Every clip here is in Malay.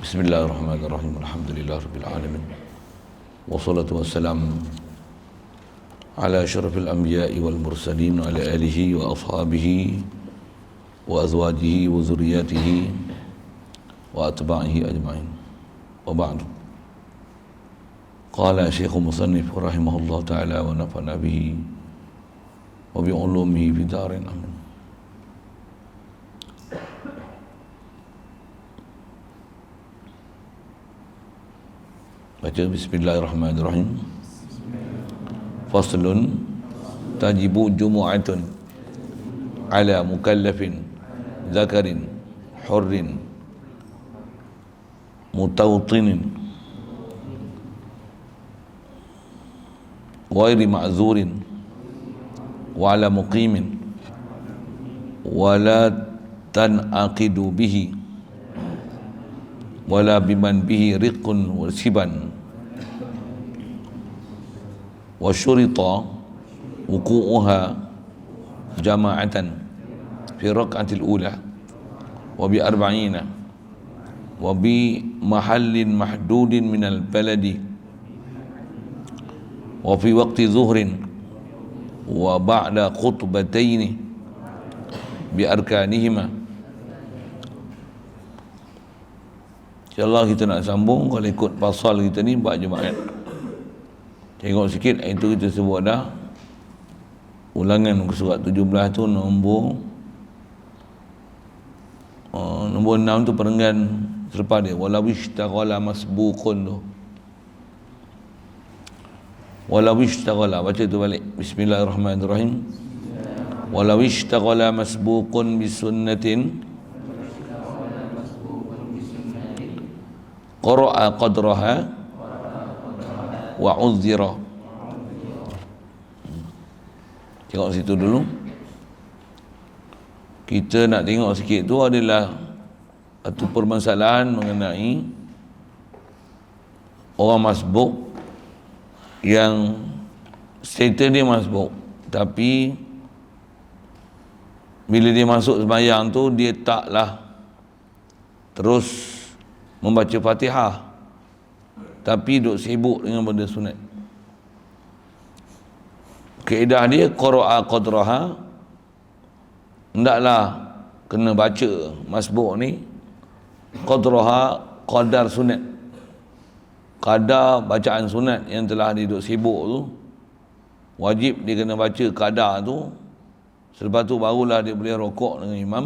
Bismillahirrahmanirrahim. Alhamdulillahirabbil alamin. Wassalatu wassalamu ala asyrafil anbiya'i wal mursalin wa ala alihi wa ashabihi wa azwajihi wa zurriyyatihi wa atba'ihi ajma'in. Wa ba'du. Qala Syekh Musannif rahimahullah ta'ala wa nafa'na bihi wa bi ulumihi fi darin amin. Baca bismillahirrahmanirrahim. Faslun tajibu jumu'atun ala mukallafin zakarin hurrin mutawtinin ghairi ma'zurin wa ala muqimin wa la tanaqidu bihi wala biman bihi riqun wa siban wa syurita wuqu'uha jama'atan fi rak'atil ula wa bi arba'ina wa bi mahallin mahdudin minal baladi wa fi waqti zuhrin wa ba'da khutbataini bi arkanihima. InsyaAllah kita nak sambung. Kalau ikut pasal kita ni buat Jumaat, tengok sikit itu kita sebut dah ulangan muka surat 17 tu nombor 6 tu perenggan selepas dia walawishtaghala masbuqun tu. Walawishtaghala, baca tu balik. Bismillahirrahmanirrahim. Walawishtaghala masbuqun bisunnatin qara'a qadraha wa uzira. Tengok situ dulu. Kita nak tengok sikit tu adalah satu permasalahan mengenai orang masbuk yang status dia masbuk, tapi bila dia masuk sembahyang tu dia taklah terus membaca Fatihah, tapi duk sibuk dengan benda sunat. Kaedah dia qara'a qadraha, hendaklah kena baca masbuk ni qadraha, qadar sunat, kadar bacaan sunat yang telah dia duk sibuk tu, wajib dia kena baca kadar tu. Selepas tu barulah dia boleh rokok dengan imam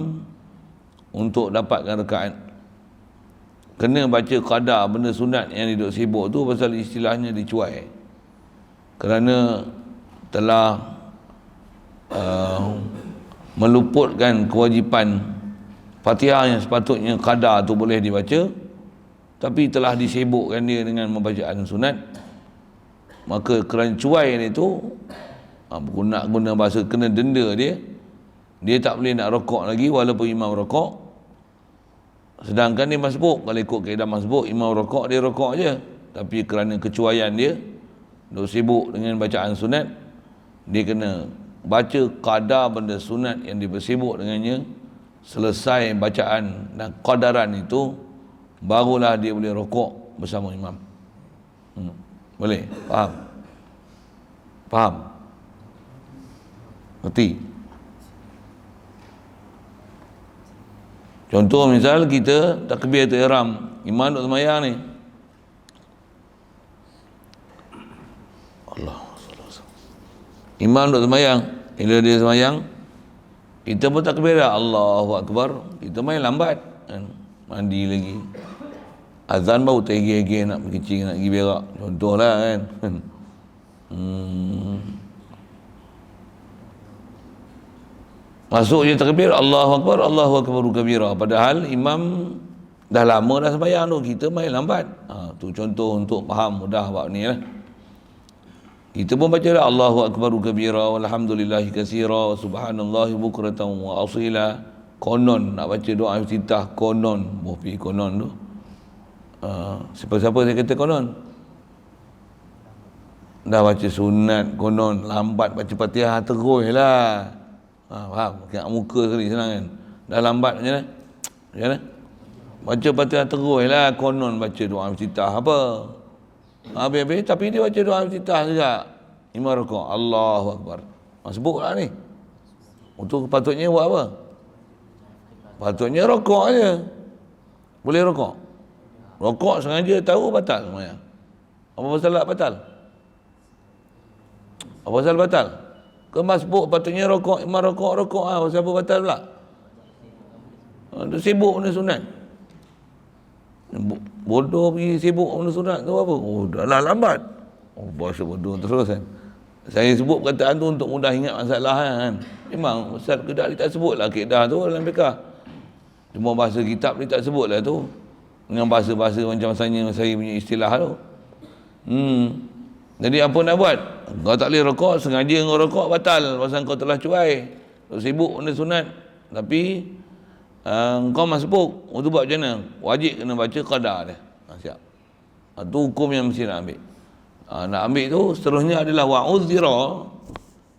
untuk dapatkan rakaat. Kena baca qadar benda sunat yang dia duk sibuk tu, pasal istilahnya dicuai, kerana telah meluputkan kewajipan Fatihah yang sepatutnya qadar tu boleh dibaca, tapi telah disibukkan dia dengan membacaan sunat. Maka kerana cuai dia tu, guna bahasa kena denda dia tak boleh nak rokok lagi walaupun imam rokok. Sedangkan dia masbuk, kalau ikut kaedah masbuk, imam rokok, dia rokok je. Tapi kerana kecuaian dia duk sibuk dengan bacaan sunat, dia kena baca qadar benda sunat yang dia bersibuk dengannya. Selesai bacaan dan qadaran itu, barulah dia boleh rokok bersama imam. Boleh? Faham? Faham? Ngerti? Contoh misal kita takbiratul ihram, imam duk sembahyang ni, imam duk sembahyang, bila dia sembahyang kita pun takbir Allahu Akbar, kita main lambat kan? Mandi lagi, azan baru tergigih nak pergi kencing, nak pergi berak, contohlah kan. Masuk je takbir Allahu Akbar kabira, padahal imam dah lama dah sembahyang tu, kita main lambat. Tu contoh untuk faham mudah bab ni lah. Kita pun baca dah Allahu Akbar kabira walhamdulillahi katsira wa subhanallahi bukratan wa asila. Konon nak baca doa iftitah, konon bopi konon tu. Siapa-siapa saya kata konon? Dah baca sunat konon, lambat baca Fatihah terus lah. Faham? Kena muka sekali senang kan. Dah lambat macam mana? Macam mana? Baca Fatihah terus lah, konon baca doa iftitah apa. Habis-habis, tapi dia baca doa iftitah juga. 5 rakaat. Allahu Akbar. Sebutlah ni. Untuk patutnya buat apa? Patutnya rokok aja. Boleh rokok? Rokok sengaja tahu batal semuanya. Apa pasal tak batal? Apa pasal batal? Ke masbuk patutnya rokok, 5 rokok ah, pasal apa batal pula? Dia sibuk benda sunat. Bodoh pergi sibuk benda sunat tu apa? Oh, dah lah lambat. Oh, bahasa bodoh terus kan. Saya sebut perkataan tu untuk mudah ingat masalah kan. Memang Ustaz Kedah dia tak sebut lah kaedah tu dalam fiqah. Cuma bahasa kitab dia tak sebut lah tu. Dengan bahasa-bahasa macam saya punya istilah tu. Jadi apa nak buat? Kau tak boleh rokok, sengaja kau rokok batal. Pasal kau telah cuai. Kau sibuk benda sunat. Tapi kau masbuk. Untuk buat macam mana? Wajib kena baca qadar dia. Siap. Itu hukum yang mesti nak ambil. Nak ambil tu seterusnya adalah wa'uzira,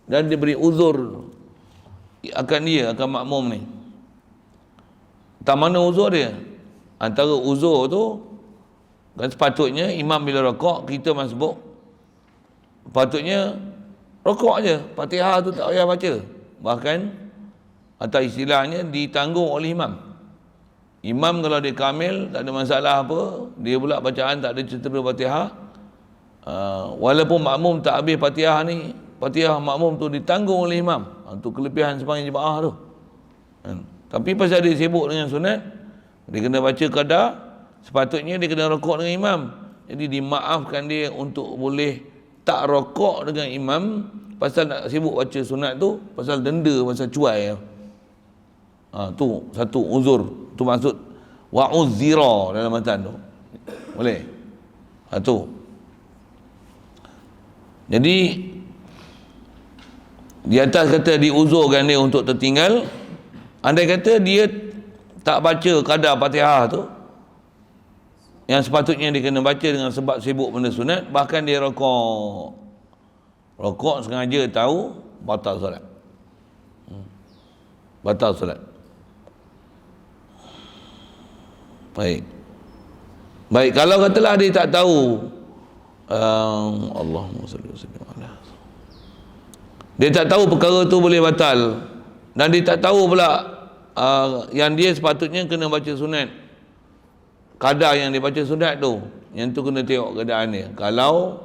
dan diberi uzur akan dia, akan makmum ni. Tak mana uzur dia? Antara uzur tu kan sepatutnya imam bila rokok kita masbuk, patutnya rokok je, Fatihah tu tak payah baca. Bahkan atau istilahnya ditanggung oleh imam. Imam kalau dia kamil tak ada masalah apa, dia pula bacaan tak ada cedera Fatihah. Walaupun makmum tak habis Fatihah ni, Fatihah makmum tu ditanggung oleh imam. Itu kelebihan sepanjang jemaah tu. Tapi pasal dia sibuk dengan sunat, dia kena baca qadar, sepatutnya dia kena rokok dengan imam. Jadi dimaafkan dia untuk boleh tak rokok dengan imam pasal nak sibuk baca sunat tu, pasal denda, pasal cuai. Tu satu uzur. Tu maksud wa'uzira dalam matan tu. Boleh? Tu. Jadi di atas kata diuzurkan dia untuk tertinggal. Andai kata dia tak baca qadar Fatihah tu, yang sepatutnya dia kena baca dengan sebab sibuk benda sunat, bahkan dia rokok sengaja tahu, batal solat. Batal solat. Baik, kalau katalah dia tak tahu, Allahumma salli wa sallim ala, dia tak tahu perkara tu boleh batal, dan dia tak tahu pula yang dia sepatutnya kena baca sunat, kadar yang dia baca sunat tu, yang tu kena tengok keadaan dia. Kalau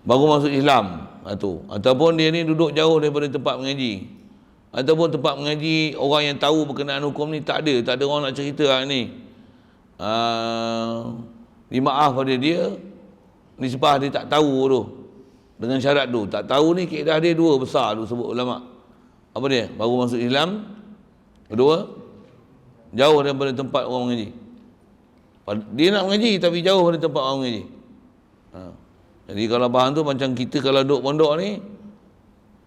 baru masuk Islam tu, ataupun dia ni duduk jauh daripada tempat mengaji, ataupun tempat mengaji orang yang tahu berkenaan hukum ni tak ada orang nak cerita hari ni, dimaaf pada dia, nisbah dia tak tahu tu, dengan syarat tu, tak tahu ni kaedah dia dua besar tu sebut ulama. Apa dia? Baru masuk Islam. Kedua, jauh daripada tempat orang mengaji. Dia nak mengaji tapi jauh daripada tempat orang mengaji. Jadi kalau bahan tu macam kita kalau duduk pondok ni,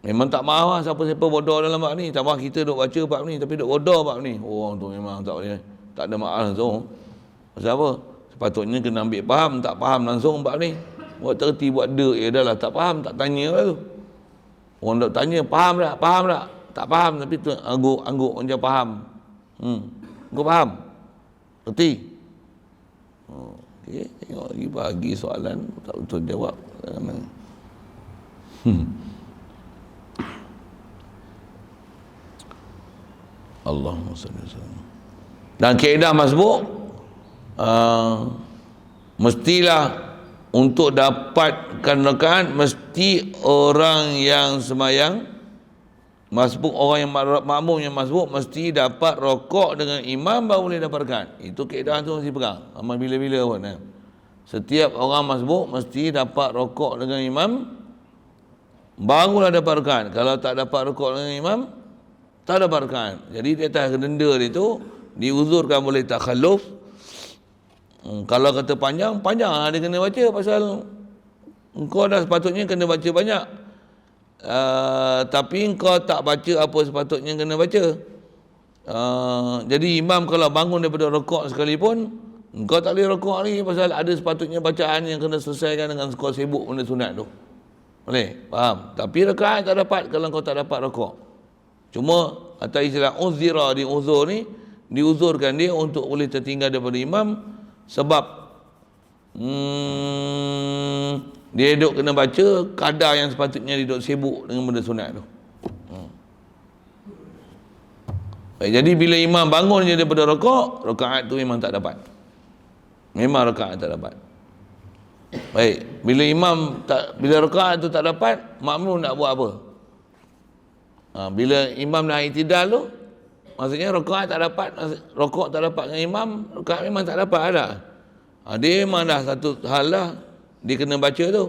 memang tak maaf lah siapa-siapa bodoh dalam bab ni. Tak maaf kita duduk baca bab ni tapi duduk bodoh bab ni. Orang tu memang tak boleh, tak ada maaf langsung. Pasal apa? Sepatutnya kena ambil faham, tak faham langsung bab ni. Buat terti, buat ya dah lah, tak faham, tak tanya lah tu. Orang tak tanya, faham tak? Tak faham, tapi tu angguk macam faham. Kau faham? Erti? Okay, tengok lagi bagi soalan, tak betul jawab. Allahumma salli alaihi wasallam. Dan kaedah masbuk, mestilah untuk dapatkan rakaat, mesti orang yang semayang masbuk, orang yang makmum yang masbuk mesti dapat rokok dengan imam baru boleh dapat rakaat. Itu kaedah tu mesti pegang. Amal bila-bila pun. Setiap orang masbuk mesti dapat rokok dengan imam barulah dapat rakaat. Kalau tak dapat rokok dengan imam, tak dapat rakaat. Jadi di atas denda dia tu diuzurkan boleh takhalluf. Kalau kata panjang lah dia kena baca, pasal engkau dah sepatutnya kena baca banyak. Tapi engkau tak baca apa sepatutnya kena baca. Jadi imam kalau bangun daripada rokok sekalipun, engkau tak boleh rokok ni pasal ada sepatutnya bacaan yang kena selesaikan dengan kau sibuk benda sunat tu. Boleh? Faham? Tapi rakaat tak dapat kalau kau tak dapat rokok. Cuma atas istilah uzira, di uzur ni diuzurkan dia untuk boleh tertinggal daripada imam sebab dia duduk kena baca kadar yang sepatutnya dia duduk sibuk dengan benda sunat tu. Baik, jadi bila imam bangun je daripada rakaat tu memang tak dapat. Memang rakaat tak dapat. Baik, bila rakaat tu tak dapat, makmum nak buat apa? Bila imam dah i'tidal tu, maksudnya rakaat tak dapat, rakaat tak dapat dengan imam, rakaat memang tak dapat dah. Dia memang dah satu hal lah dia kena baca tu.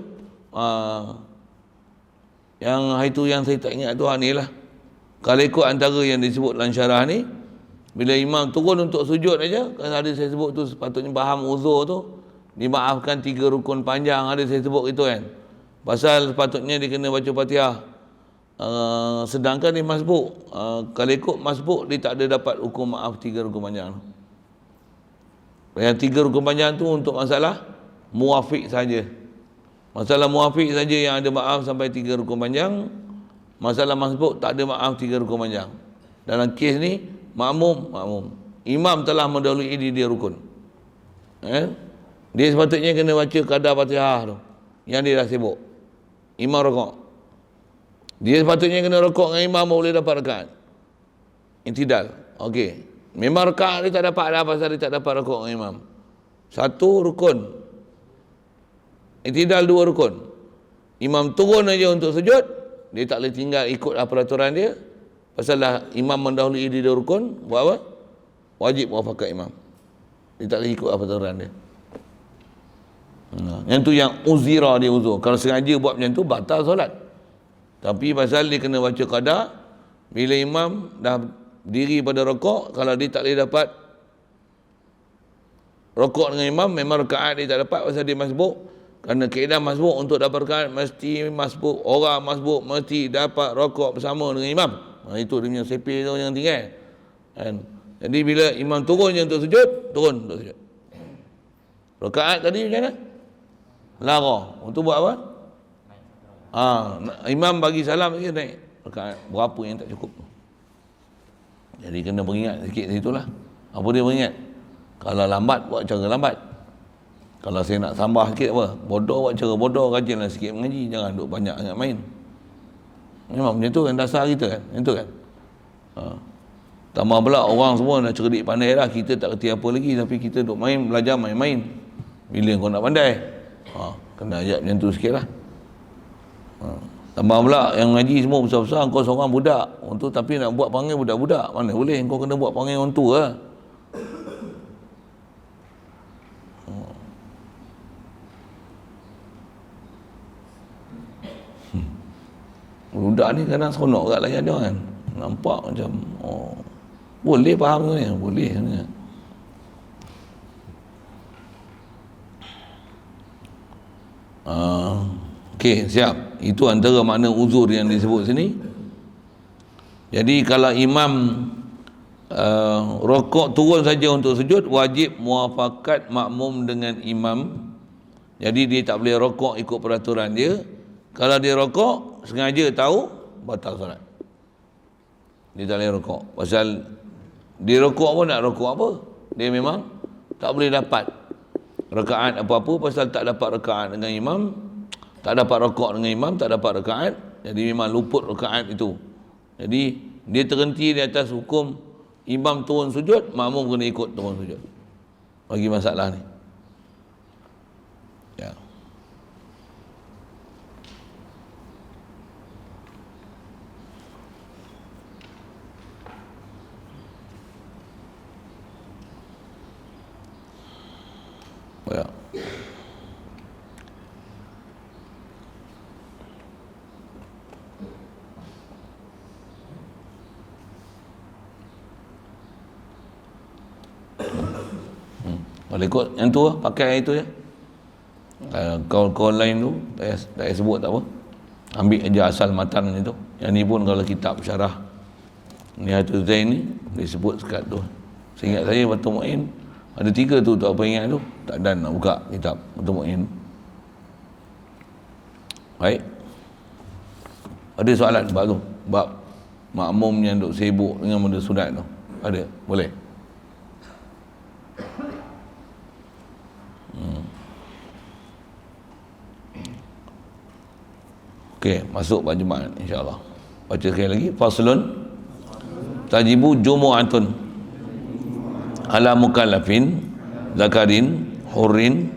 Yang hari tu yang saya tak ingat tu ni lah. Kalau ikut antara yang disebut dalam syarah ni, bila imam turun untuk sujud aja, kan ada saya sebut tu sepatutnya faham uzur tu, dimaafkan 3 rukun panjang, ada saya sebut itu kan. Pasal sepatutnya dia kena baca Fatihah. Sedangkan dia masbuk. Kalau ikut masbuk, dia tak ada dapat hukum maaf 3 rukun panjang. Yang 3 rukun panjang tu untuk masalah muafiq saja. Masalah muafiq saja yang ada maaf sampai 3 rukun panjang. Masalah masbuk tak ada maaf 3 rukun panjang. Dalam kes ni makmum. Imam telah mendahului dia rukun. Dia sepatutnya kena baca kadar Fatihah tu. Yang dia dah sibuk. Imam rakaat. Dia sepatutnya kena rakaat dengan imam boleh dapat rakaat. I'tidal. Okey. Memang rakaat dia tak dapat dah pasal dia tak dapat rakaat dengan imam. 1 rukun. I'tidal 2 rukun. Imam turun aja untuk sujud, dia tak boleh tinggal ikut peraturan dia. Pasal dah imam mendahului dia rukun, buat apa? Wajib muafakat imam. Dia tak boleh ikut peraturan dia. Yang tu yang uzira, dia uzur. Kalau sengaja buat macam tu, batal solat. Tapi pasal dia kena baca qada, bila imam dah diri pada rakaat, kalau dia tak boleh dapat rakaat dengan imam, memang rakaat dia tak dapat pasal dia masbuk. Kerana kaedah masbuk untuk dapat rakaat mesti masbuk, orang masbuk mesti dapat rakaat bersama dengan imam. Itu dia punya sepil tu yang tinggal. Kan? Jadi bila imam turun je untuk sujud, turun untuk sujud. Rakaat tadi macam mana? Lara. Untuk buat apa? Imam bagi salam lagi naik. Rakaat berapa yang tak cukup. Jadi kena beringat sikit situlah. Apa dia beringat? Kalau lambat, buat cara lambat. Kalau saya nak tambah sikit apa? Bodoh, buat cara bodoh, rajinlah sikit mengaji. Jangan duduk banyak sangat main. Memang macam tu kan dasar kita kan. Macam tu kan. Tambah pula orang semua dah cerdik pandai dah. Kita tak kerti apa lagi. Tapi kita duduk main, belajar main-main. Bila kau nak pandai? Kena ajak macam tu sikit lah. Tambah pula yang ngaji semua besar-besar, kau seorang budak. Untuk tapi nak buat panggil budak-budak. Mana boleh? Kau kena buat panggil orang tua lah. Budak ni kadang seronok kat layan dia kan. Nampak macam boleh faham ni, boleh ni. Okey, siap. Itu antara makna uzur yang disebut sini. Jadi kalau imam rokok turun saja untuk sujud, wajib muafakat makmum dengan imam. Jadi dia tak boleh rokok ikut peraturan dia. Kalau dia rokok, sengaja tahu, batal solat. Dia tak boleh rokok. Pasal dia rokok pun nak rokok apa? Dia memang tak boleh dapat rakaat apa-apa pasal tak dapat rakaat dengan imam, tak dapat rokok dengan imam, tak dapat rakaat. Jadi memang luput rakaat itu. Jadi dia terhenti di atas hukum imam turun sujud, makmum kena ikut turun sujud. Bagi masalah ni. Ya. Ya. Boleh ikut yang tu lah, pakai itu je. Kawan-kawan lain tu tak payah sebut tak apa. Ambil aja asal matan itu. Yang ni pun kalau kitab syarah Nihayatul Zain ni disebut sekat tu. Seingat saya Batu Mu'in ada 3 tu, tak apa ingat tu. Tak dan nak buka kitab Batu Mu'in. Baik. Ada soalan bab tu? Bab makmum yang duk sibuk dengan benda sunat tu. Ada? Boleh? Okey, masuk pada Jumaat insya-Allah. Baca sekali lagi. Faslun tajibu jumu'atun ala mukallafin zakarin hurrin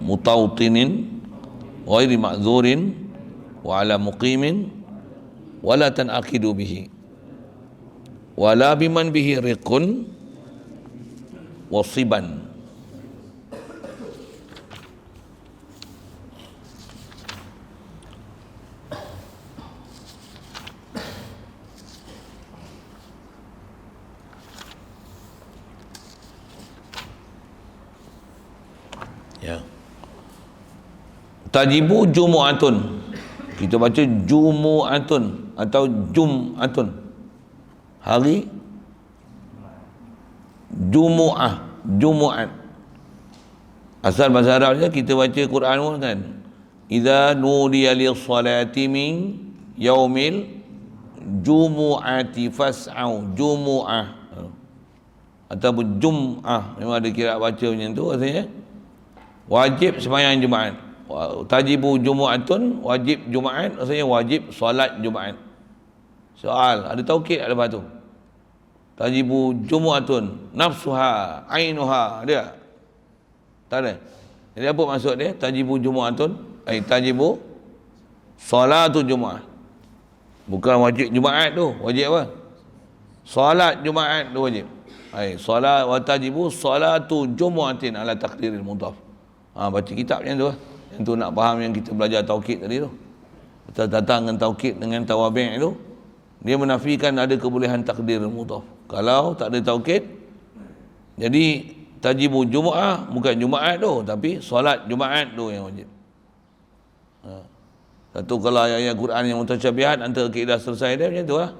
mutautinin ghairi ma'zurin wa ala muqimin wala tanaqidu bihi wala biman bihi riqun wasiban. Ya. Tajibu jumu'atun. Kita baca jumu'atun atau jum'atun. Hari Jumu'ah, Jumu'at. Asal bahasa Arabnya kita baca Quran pun kan. Idza nudiya lis-salati min yaumil jumu'ati fas'au, Jumu'ah. Ataupun Jum'ah. Memang ada kira baca macam tu rasanya. Wajib sembahyang Jumaat. Tajibu Jumu'atun, wajib Jumaat, maksudnya wajib solat Jumaat. Soal, ada taukid ada lepas tu. Tajibu Jumu'atun, nafsuha, ainuha, ada? Tak ada. Jadi apa maksud dia? Tajibu Jumu'atun, tajibu solatu Jumaat. Bukan wajib Jumaat tu, wajib apa? Solat Jumaat tu wajib. Solat wa tajibu solatu Jumu'atin ala takdiril mudhaf. Baca kitab macam tu lah. Yang tu nak faham yang kita belajar taukid tadi tu. Kita datang dengan taukid dengan tawabi' tu, dia menafikan ada kebolehan takdir mudhaf. Kalau tak ada taukid, jadi tajibu Jumaat bukan Jumaat tu, tapi solat Jumaat tu yang wajib. Satu kalau ayat-ayat Quran yang mutasyabihat antara kaedah selesai dia macam tu lah.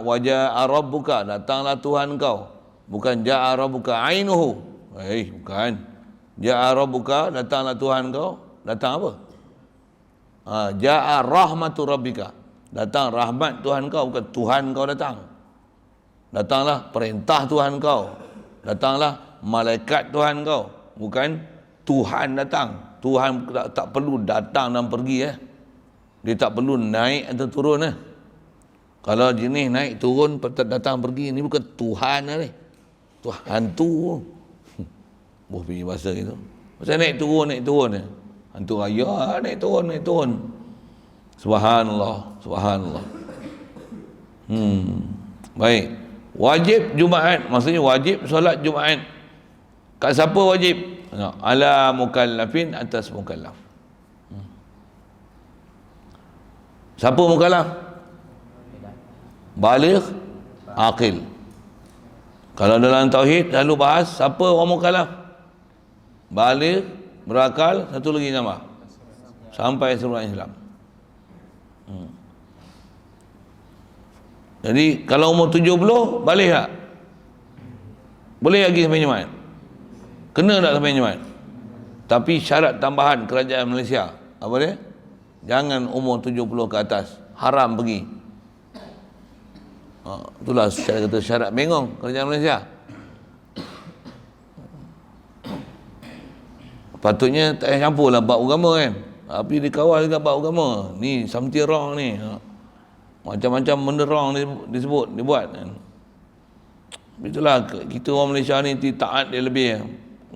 Waja'a rabbuka, datanglah Tuhan kau. Bukan ja'a rabbuka ainuhu. Bukan. Ja'a rabbuka, datanglah Tuhan kau. Datang apa? Ja'a rahmatu rabbika, datang rahmat Tuhan kau, bukan Tuhan kau datang. Datanglah perintah Tuhan kau. Datanglah malaikat Tuhan kau, bukan Tuhan datang. Tuhan tak perlu datang dan pergi Dia tak perlu naik atau turun Kalau jenis naik turun datang pergi, ni bukan Tuhan ni. Tuhan tu Boh punya bahasa itu. Macam naik turun ni. Hantu raya naik turun. Subhanallah, subhanallah. Baik. Wajib Jumaat, maksudnya wajib solat Jumaat. Kat siapa wajib? Ala mukallafin, atas mukallaf. Siapa mukallaf? Baligh, aqil. Kalau dalam tauhid selalu bahas siapa orang mukallaf? Baligh, berakal, satu lagi nama. Sampai seluruh Islam. Jadi kalau umur 70 baligh tak? Boleh lagi sampai Jumaat? Kena tak sampai Jumaat? Tapi syarat tambahan kerajaan Malaysia, apa dia? Jangan umur 70 ke atas, haram pergi. Itulah saya kata syarat bengong kerajaan Malaysia. Patutnya tak payah campur lah bab agama kan. Tapi dikawal juga bab agama. Ni something wrong ni. Macam-macam benda wrong disebut, dibuat kan. Itulah kita orang Malaysia ni taat dia lebih.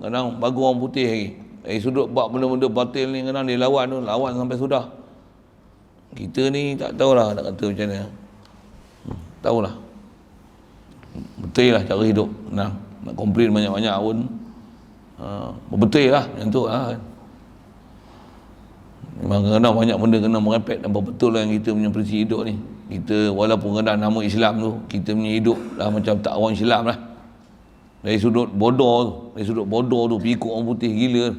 Kadang bagus orang putih lagi. Dari sudut bab benda-benda batil ni kadang dia lawan sampai sudah. Kita ni tak tahulah nak kata macam mana. Tahulah. Betul lah cara hidup. Nak komplain banyak-banyak pun betul lah yang tu memang kadang banyak benda kena merepek dan betul lah yang kita punya prinsip hidup ni. Kita walaupun kadang nama Islam tu, kita punya hidup lah macam tak orang Islam lah. Dari sudut bodoh tu pikuk orang putih gila.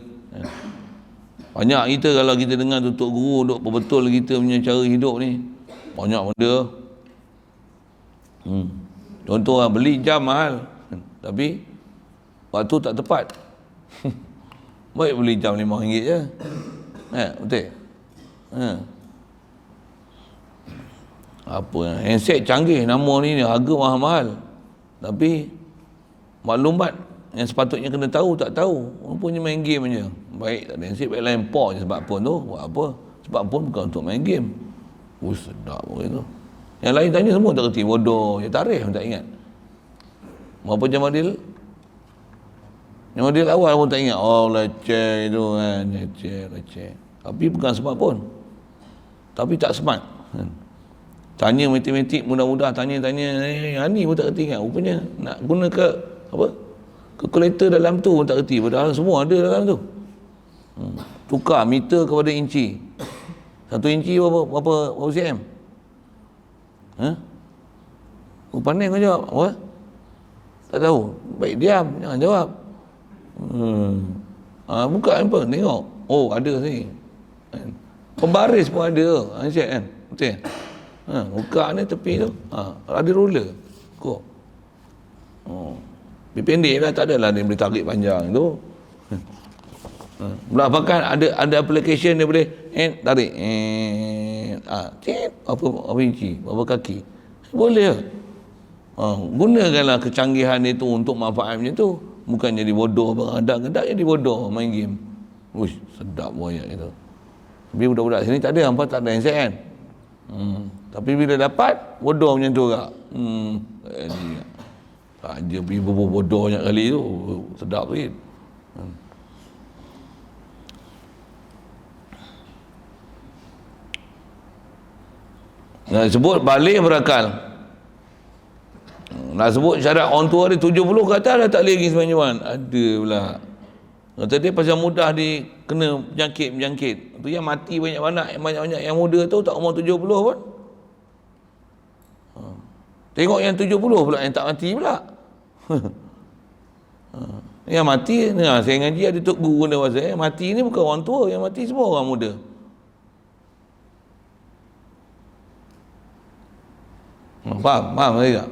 Banyak kita kalau kita dengar tutup guru duk betul kita punya cara hidup ni, banyak benda. Contoh lah, beli jam mahal tapi waktu tak tepat. Baik beli jam RM5 je. Betul. Apa handset canggih, nama ni harga mahal-mahal. Tapi maklumat yang sepatutnya kena tahu tak tahu. Rupanya main game je. Baik tak ada handset, baik lain port je sebab pun tu. Buat apa? Sebab pun bukan untuk main game. Sedap pun itu. Yang lain tanya semua tak kerti. Bodoh. Ya tarikh pun tak ingat. Berapa jam adil? Yang adil awal pun tak ingat. Oh leceh itu kan. Leceh. Tapi bukan smart pun. Tapi tak smart. Tanya matematik mudah-mudah. Tanya-tanya. Ni pun tak kerti ingat. Rupanya nak guna ke apa? Kalkulator dalam tu pun tak kerti. Padahal semua ada dalam tu. Tukar meter kepada inci. 1 inci berapa cm? Pandai kau jawab. Apa? Tak tahu. Baik diam, jangan jawab. Buka handphone, tengok. Oh, ada sini. Pembaris pun ada. Check kan? Betul kan? Buka ni tepi tu. Ada ruler. Kok. Pendek lah, tak adalah dia boleh tarik panjang tu. Bahkan ada application dia boleh tarik apa inci, berapa kaki. Boleh lah. Gunakanlah kecanggihan itu untuk manfaat macam tu. Bukan jadi bodoh beradak-adak jadi bodoh main game. Uish, sedap ayat itu. Tapi budak-budak sini tak ada, hampa tak ada handset kan. Tapi bila dapat bodoh macam tu kak. Tak je pergi bodoh banyak kali tu. Sedap sikit. Nak sebut balik berakal. Nak sebut syarat orang tua dia 70 ke atas dah tak boleh pergi sembahyang Jumaat. Ada pula. Kata dia pasal mudah kena penyakit. Tu yang mati banyak-banyak yang muda tu tak umur 70 pun. Tengok yang 70 pula yang tak mati pula. Yang mati, saya ngaji ada tok guru dia pasal mati ni bukan orang tua, yang mati semua orang muda. Faham tak?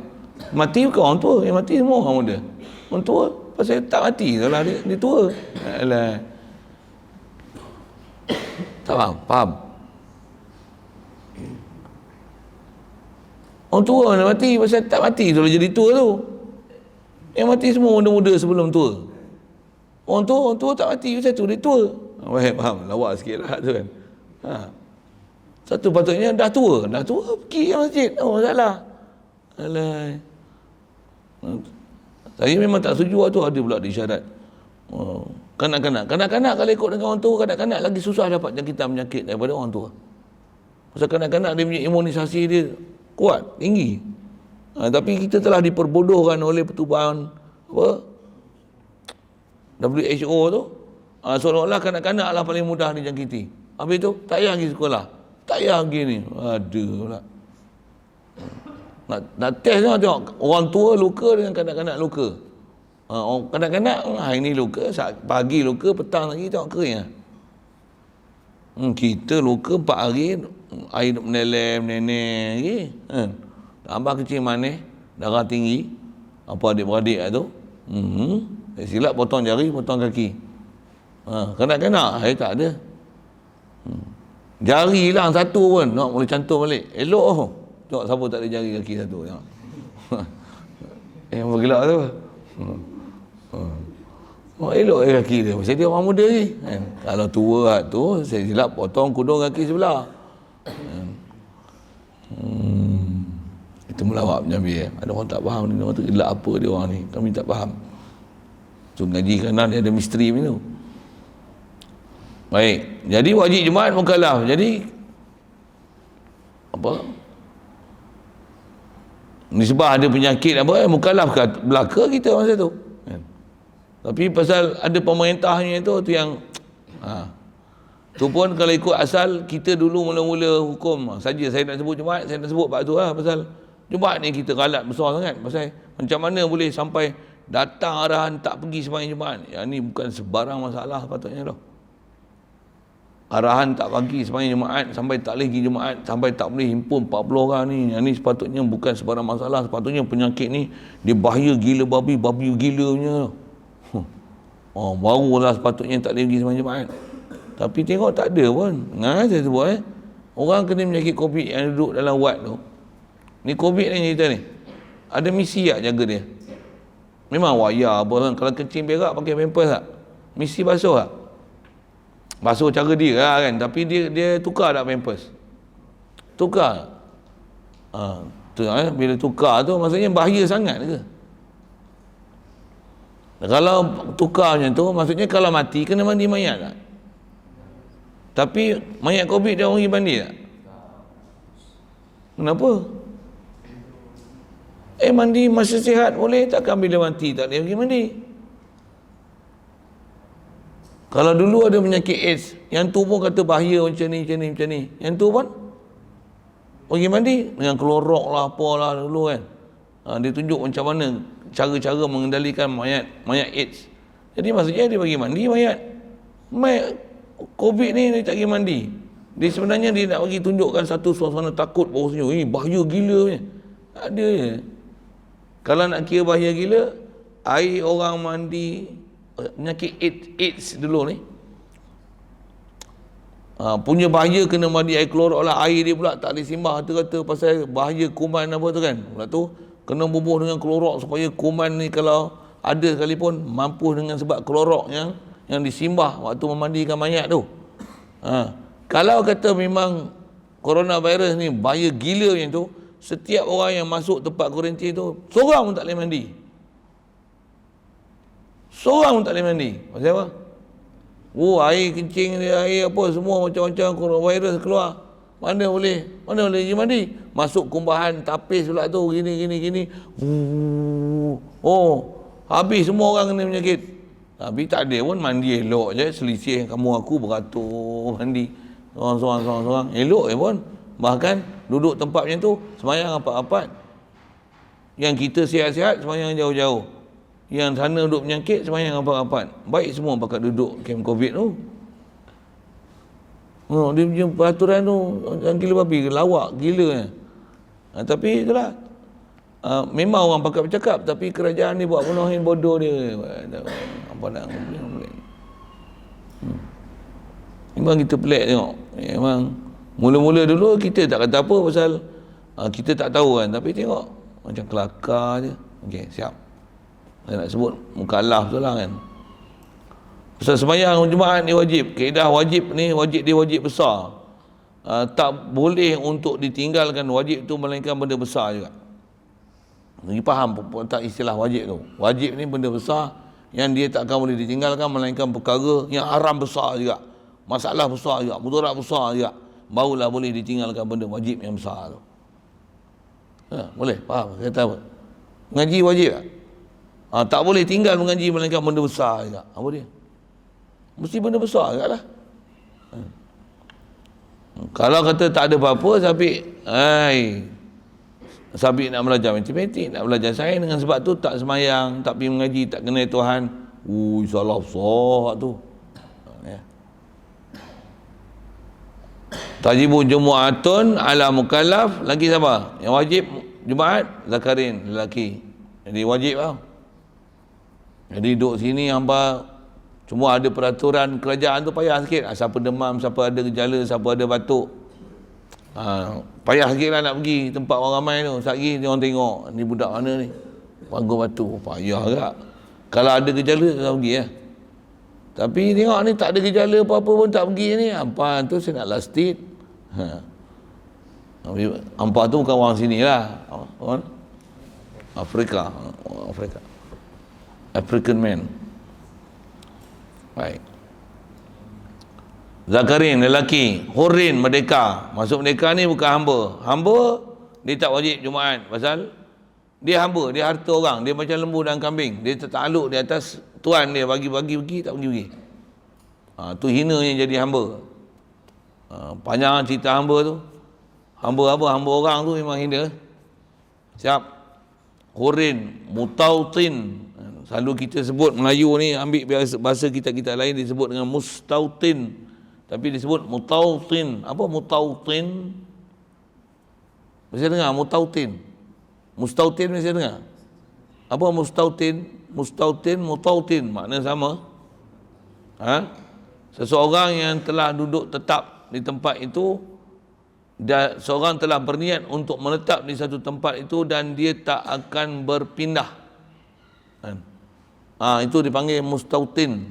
Mati bukan orang tua, yang mati semua orang muda. Orang tua pasal tak mati kalau dia tua. Alah. Tak faham? Orang tua nak mati pasal tak mati tu jadi tua tu. Yang mati semua muda-muda sebelum tua. Orang tua tak mati pasal tu dia tua. Faham? Lawak sikit lah tu kan. Satu patutnya dah tua pergi ke masjid. Salah. Alah. Saya memang tak setuju tu ada pula isyarat. Kanak-kanak kalau ikut dengan orang tua, kanak-kanak lagi susah dapat jangkitan penyakit daripada orang tua. Pasal kanak-kanak dia punya imunisasi dia kuat, tinggi. Tapi kita telah diperbodohkan oleh pertubuhan WHO tu. Seolah-olah kanak-kanak lah paling mudah dijangkiti. Habis tu tak payah pergi sekolah. Tak payah pergi ni. Ada pula. Nak test tengok orang tua luka dengan kanak-kanak luka. Kanak-kanak hari ni luka, pagi luka, petang lagi tengok kering lah. Kita luka 4 hari air meneleh lagi. Abang kecil manis, darah tinggi, apa adik-beradik tu. Silap potong jari, potong kaki. Kanak-kanak tak ada. Jari hilang satu pun nak boleh cantum balik. Elok tengok siapa tak ada jari kaki satu. Yang bergelak tu. Elok kaki dia. Pasal dia orang muda ni. Kalau tua tu saya silap potong kudung kaki sebelah. Itu melawak penyambil. Ada orang tak faham ni. Orang tu gelak apa dia orang ni. Kami tak faham. So ngaji kanan dia ada misteri macam tu. Baik. Jadi wajib Jumaat mukallaf. Jadi apa? Nisbah ada penyakit apa? Mukallaf ke belaka kita masa tu. Tapi pasal ada pemerintahnya tu yang tu pun kalau ikut asal kita dulu mula-mula hukum saja saya nak sebut Jumaat, saya nak sebut bab tu lah pasal Jumaat ni kita galat besar sangat pasal macam mana boleh sampai datang arahan tak pergi sembahyang Jumaat. Yang ni bukan sebarang masalah patutnya tu. Arahan tak pagi sembahyang Jumaat sampai tak boleh pergi Jumaat, sampai tak boleh himpun 40 orang ni. Yang ni sepatutnya bukan sebarang masalah. Sepatutnya penyakit ni dia bahaya gila babi gila punya. Barulah sepatutnya tak boleh pergi sembahyang Jumaat. Tapi tengok tak ada pun. Saya sebut orang kena penyakit COVID yang duduk dalam wad tu. Ni COVID ni cerita ni. Ada misi tak jaga dia? Memang wayar apa kan. Kalau kencing berak pakai pampers tak? Misi basuh tak? Basuh cara dia lah kan. Tapi dia tukar tak pampers? Tukar. Bila tukar tu maksudnya bahaya sangat ke? Kalau tukar macam tu, maksudnya kalau mati kena mandi mayat tak? Tapi mayat COVID dia orang pergi mandi tak? Kenapa? Mandi masa sihat boleh, takkan bila mati tak boleh pergi mandi? Kalau dulu ada penyakit AIDS, yang tu pun kata bahaya macam ni. Yang tu pun pergi mandi dengan klorok lah, apalah dulu kan. Dia tunjuk macam mana cara-cara mengendalikan mayat AIDS. Jadi maksudnya dia bagi mandi mayat COVID ni dia tak pergi mandi. Dia sebenarnya dia nak bagi tunjukkan satu suasana takut bahawasanya ini bahaya gila punya. Ada je. Kalau nak kira bahaya gila, air orang mandi penyakit AIDS dulu ni, punya bahaya kena mandi air klorok lah. Air dia pula tak boleh simbah, kata pasal bahaya kuman apa tu kan. Pula tu kena bubuh dengan klorok supaya kuman ni kalau ada sekalipun mampu dengan sebab klorok yang disimbah waktu memandikan mayat tu. Kalau kata memang coronavirus ni bahaya gila macam tu, setiap orang yang masuk tempat kuarantin tu seorang pun tak boleh mandi. Seorang pun tak boleh mandi. Pasal apa? Air kencing dia, air apa semua macam-macam coronavirus keluar. Mana boleh pergi mandi? Masuk kumbahan tapis pula tu, gini. Habis semua orang kena penyakit. Tapi tak ada pun, mandi elok je. Selisih kamu aku beratur mandi. Seorang-seorang. Elok je pun. Bahkan duduk tempat macam tu, sembahyang rapat-rapat. Yang kita sihat-sihat, sembahyang jauh-jauh. Yang sana duduk penyakit, sembahyang rapat-rapat. Baik semua pakat duduk kem COVID tu. Dia punya peraturan tu yang gila babi, lawak gila. Tapi itulah, memang orang pakat bercakap, tapi kerajaan ni buat penuhin bodoh dia. Apa nak boleh. Memang kita pelik tengok. Memang mula-mula dulu kita tak kata apa pasal kita tak tahu kan, tapi tengok macam kelakar je. Okey, siap. Saya nak sebut mukallaf tu lah kan. Pasal sembahyang Jumaat ni wajib. Kaedah wajib ni, wajib besar. Tak boleh untuk ditinggalkan wajib tu melainkan benda besar juga. Lagi faham tak istilah wajib tu? Wajib ni benda besar yang dia takkan boleh ditinggalkan melainkan perkara yang haram besar juga. Masalah besar juga, mudarat besar juga. Barulah boleh ditinggalkan benda wajib yang besar tu. Boleh? Faham? Kata apa? Mengaji wajib tak? Tak boleh tinggal mengaji melainkan benda besar juga. Apa dia? Mesti benda besar juga lah. Kalau kata tak ada apa-apa, Sabik nak belajar matematik, nak belajar sains, dengan sebab tu tak semayang, tak pergi mengaji, tak kenal Tuhan. Salah besar tu. Tajibu Jumu'atun ala mukallaf. Lagi siapa? Yang wajib Jumaat, zakarin, lelaki. Jadi wajib lah. Jadi duduk sini hamba cuma ada peraturan kerajaan tu payah sikit. Siapa demam, siapa ada gejala, siapa ada batuk, payah sikit lah nak pergi tempat orang ramai tu. Sekali dia orang tengok ni budak mana ni, panggung batuk, payah agak. Kalau ada gejala tak pergi lah. Tapi tengok ni tak ada gejala apa-apa pun tak pergi ni. Hampa tu saya nak last state. Hampa tu bukan orang sini lah, orang Afrika. African man. Baik. Zakarin, lelaki. Hurin, merdeka. Masuk merdeka ni bukan hamba. Hamba, dia tak wajib Jumaat. Pasal dia hamba, dia harta orang. Dia macam lembu dan kambing. Dia tertakluk di atas tuan dia. Bagi-bagi, tak pergi-pergi. Tu hinanya jadi hamba. Panjang cerita hamba tu. Hamba apa? Hamba orang tu memang hina. Siap. Hurin, mutautin. Selalu kita sebut Melayu ni, ambil bahasa kita lain disebut dengan mustautin. Tapi disebut mutautin. Apa mutautin? Mesti dengar mutautin. Mustautin mesti dengar. Apa mustautin? Mutautin. Makna sama. Seseorang yang telah duduk tetap di tempat itu, dan seorang telah berniat untuk menetap di satu tempat itu dan dia tak akan berpindah. Itu dipanggil mustautin.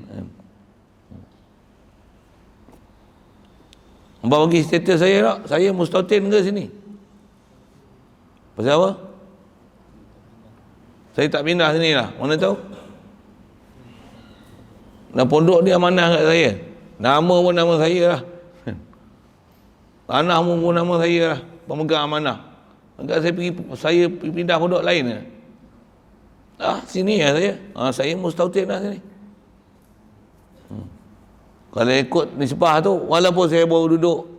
Hamba bagi status saya tak? Saya mustautin ke sini? Pasal apa? Saya tak pindah sini lah. Mana tahu? Dan pondok dia amanah kat saya. Nama pun nama saya lah. Tanah pun nama saya lah. Pemegang amanah. Agak saya pergi pindah pondok lain ke? Sini lah saya. Saya mustautin lah sini. Kalau ikut nisbah tu, walaupun saya baru duduk,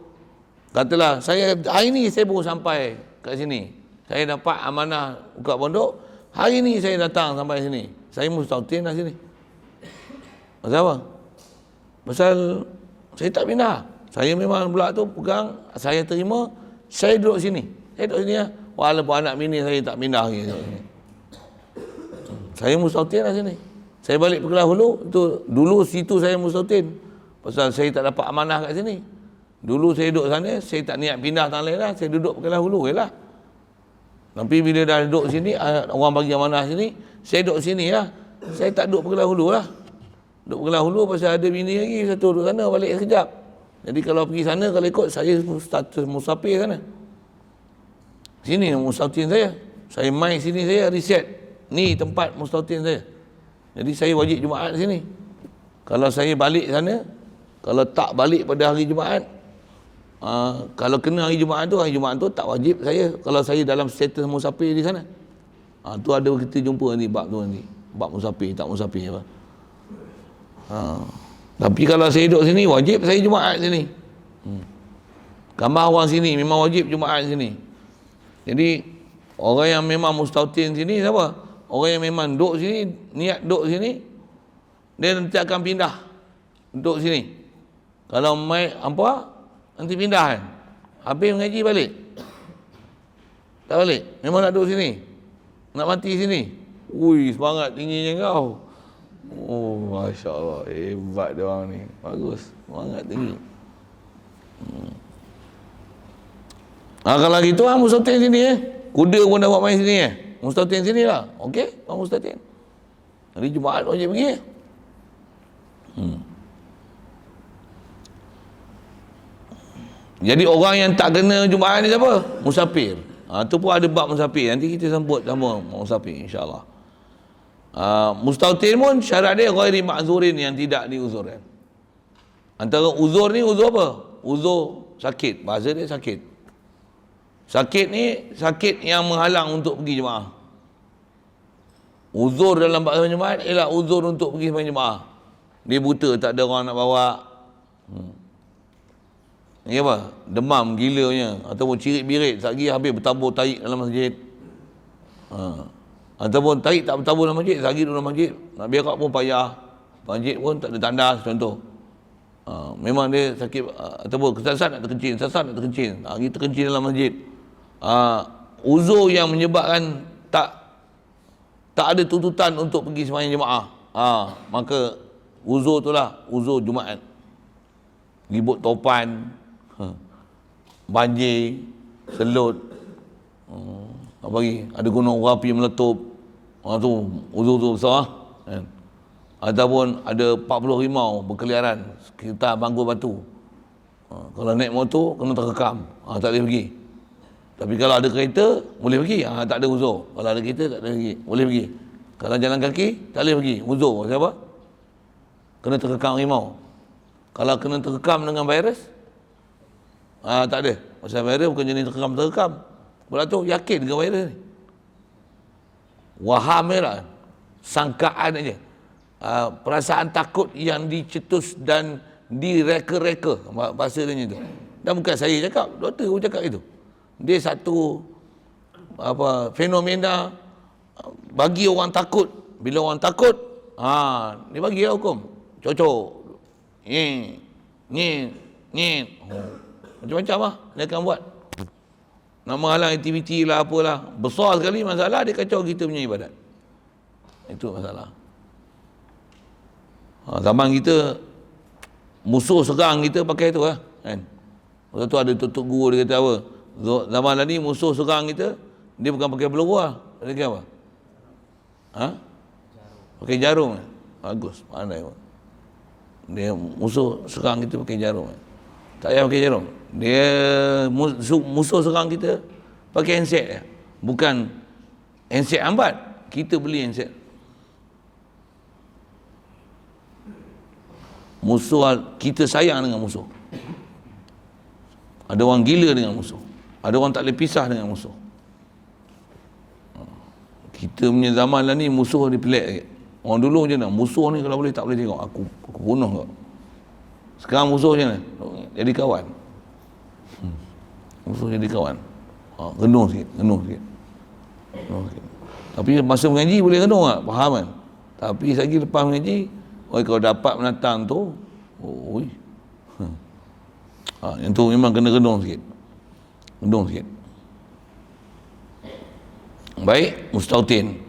katalah, hari ni saya baru sampai kat sini. Saya dapat amanah buka pondok, hari ni saya datang sampai sini. Saya mustautin lah sini. Pasal apa? Pasal saya tak pindah. Saya memang pula tu pegang, saya terima, saya duduk sini. Saya duduk sini lah. Walaupun anak bini saya tak pindah lagi. Saya mustautin lah sini. Saya balik ke Kelah Hulu, tu dulu situ saya mustautin. Pasal saya tak dapat amanah kat sini. Dulu saya duduk sana, saya tak niat pindah tanah lain lah. Saya duduk Kelah Hulu je lah. Tapi bila dah duduk sini, orang bagi amanah sini, saya duduk sini lah. Saya tak duduk Kelah Hulu lah. Duduk Kelah Hulu pasal ada bini lagi, satu duduk sana, balik sekejap. Jadi kalau pergi sana, kalau ikut, saya status musafir sana. Sini mustautin saya. Saya main sini, saya reset. Ni tempat mustautin saya. Jadi saya wajib Jumaat sini. Kalau saya balik sana, kalau tak balik pada hari Jumaat, kalau kena hari Jumaat tu tak wajib saya. Kalau saya dalam status musafir di sana, tu ada kita jumpa nanti bab tu nanti. Bab musafir, tak musafir apa. Tapi kalau saya duduk sini, wajib saya Jumaat sini. Gambar orang sini, memang wajib Jumaat sini. Jadi, orang yang memang mustautin sini siapa? Orang yang memang duduk sini, niat duduk sini, dia nanti akan pindah duduk sini. Kalau mai apa, nanti pindah kan. Habis mengaji balik. Tak balik. Memang nak duduk sini. Nak mati sini. Ui, semangat tingginya kau. Oh, Masya Allah. Hebat dia orang ni. Bagus. Semangat tinggi. Kalau gitu, mustautin sini Kuda pun dah buat main sini mustautin sini lah. Okey, mustautin. Hari Jumaat wajib pergi. Jadi orang yang tak kena Jumaat ni siapa? Musafir. Tu pun ada bab musafir. Nanti kita sambut sama musafir insya-Allah. Mustautin pun syarat dia ghairi ma'zurin, yang tidak diuzurkan. Antara uzur ni uzur apa? Uzur sakit. Bahasa dia sakit. Sakit ni sakit yang menghalang untuk pergi jemaah. Uzur dalam bahasa Jumaat ialah uzur untuk pergi sembahyang jemaah. Dia buta, tak ada orang nak bawa. Ni apa? Demam gilanya ataupun cirit-birit, satgi habis bertabur tarik dalam masjid. Ataupun tarik tak bertabur dalam masjid, satgi dalam masjid. Nak berak pun payah. Masjid pun tak ada tandas contoh. Memang dia sakit ataupun kesasat nak terkencing, sasat nak terkencing. Hari terkencing dalam masjid. Uzur yang menyebabkan tak ada tuntutan untuk pergi sembahyang jemaah. Maka uzur itulah uzur Jumaat. Ribut topan, banjir, selut, apa lagi? Ada gunung berapi meletup. Tu uzur tu besar kan? Ataupun ada 40 rimau berkeliaran sekitar Banggur Batu. Kalau naik motor kena terkekam, tak boleh pergi. Tapi kalau ada kereta boleh pergi, tak ada uzur. Kalau ada kereta tak boleh pergi, boleh pergi. Kalau jalan kaki tak boleh pergi, uzur. Siapa? Kena terkekam rimau. Kalau kena terkekam dengan virus, tak ada. Pasal virus bukan jenis terkekam. Sebab tu yakin dengan virus ni. Waham je lah. Sangkaan aja. Perasaan takut yang dicetus dan direka-reka, bahasa dia tu. Dan bukan saya cakap, doktor pun cakap itu. Dia satu fenomena bagi orang takut. Bila orang takut, dia bagi hukum. Cocok. Macam-macam lah dia akan buat. Nak menghalang aktiviti lah apalah. Besar sekali masalah, dia kacau kita punya ibadat. Itu masalah. Zaman kita musuh serang kita pakai tu lah kan. Waktu tu ada tutup guru dia kata apa, zaman ni musuh serang kita, dia bukan pakai peluru lah, dia pakai apa? Pakai jarum. Bagus, pandai. Dia musuh serang kita pakai jarum. Tak payah pakai jarum. Dia musuh serang kita pakai handset dia. Bukan handset hambat. Kita beli handset. Musuh, kita sayang dengan musuh. Ada orang gila dengan musuh. Ada orang tak boleh pisah dengan musuh. Kita punya zaman lah ni musuh ni pelik sikit. Orang dulu macam mana? Musuh ni kalau boleh tak boleh tengok. Aku bunuh kau. Sekarang musuh macam mana? Jadi kawan. Musuh jadi kawan. Renuh sikit. Tapi masa mengaji boleh renuh tak? Faham kan? Tapi lagi lepas mengaji, kalau dapat menatang tu, yang tu memang kena renuh sikit. Baik, mustautin.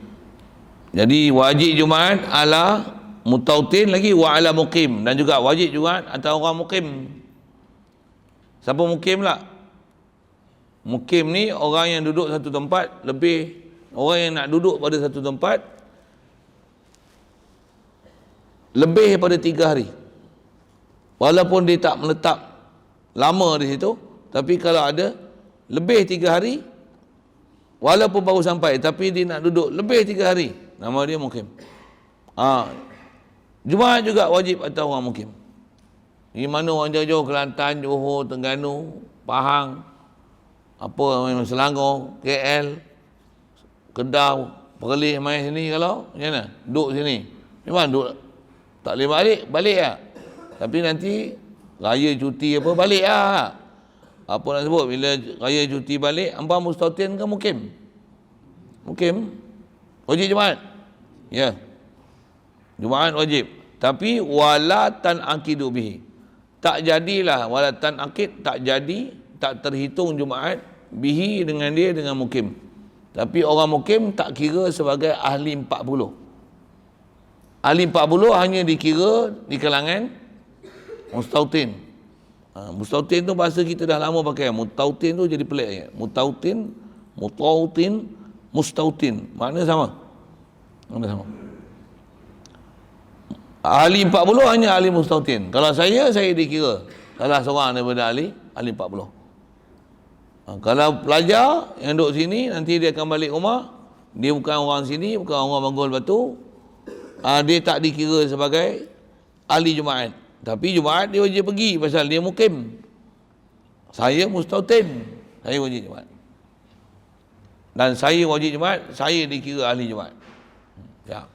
Jadi wajib Jumaat ala mutautin lagi wa ala muqim, dan juga wajib Jumaat atas orang muqim. Siapa muqim lah? Muqim ni orang yang duduk satu tempat lebih, orang yang nak duduk pada satu tempat lebih daripada 3 hari. Walaupun dia tak menetap lama di situ, tapi kalau ada lebih 3 hari, walaupun baru sampai, tapi dia nak duduk lebih 3 hari, nama dia muqim. Jumaat juga wajib atas orang muqim. Di mana orang jauh-jauh, Kelantan, Johor, Terengganu, Pahang, Selangor, KL, Kedah, Perlis, main sini, kalau macam mana? Duduk sini. Memang duduk. Tak boleh balik lah. Tapi nanti raya cuti apa, balik lah. Apa nak sebut, bila raya cuti balik, hangpa mustautin ke muqim? Muqim. Wajib Jumaat. Ya. Jumaat wajib. Tapi wala tan'aqidu bihi. Tak jadilah wala tan'aqid, tak jadi, tak terhitung Jumaat bihi dengan dia, dengan muqim. Tapi orang muqim tak kira sebagai ahli 40. Ahli 40 hanya dikira di kalangan mustautin. Mustautin tu bahasa kita dah lama pakai. Mutautin tu jadi pelik je. Mutautin, mustautin. Makna sama. Ahli 40 hanya ahli mustautin. Kalau saya dikira salah seorang daripada ahli 40. Kalau pelajar yang duduk sini, nanti dia akan balik rumah, dia bukan orang sini, bukan orang Banggul Batu, dia tak dikira sebagai ahli Jumaat. Tapi Jumaat dia wajib pergi pasal dia muqim. Saya mustautin, saya wajib Jumaat. Dan saya wajib Jumaat, saya dikira ahli Jumaat. Ya.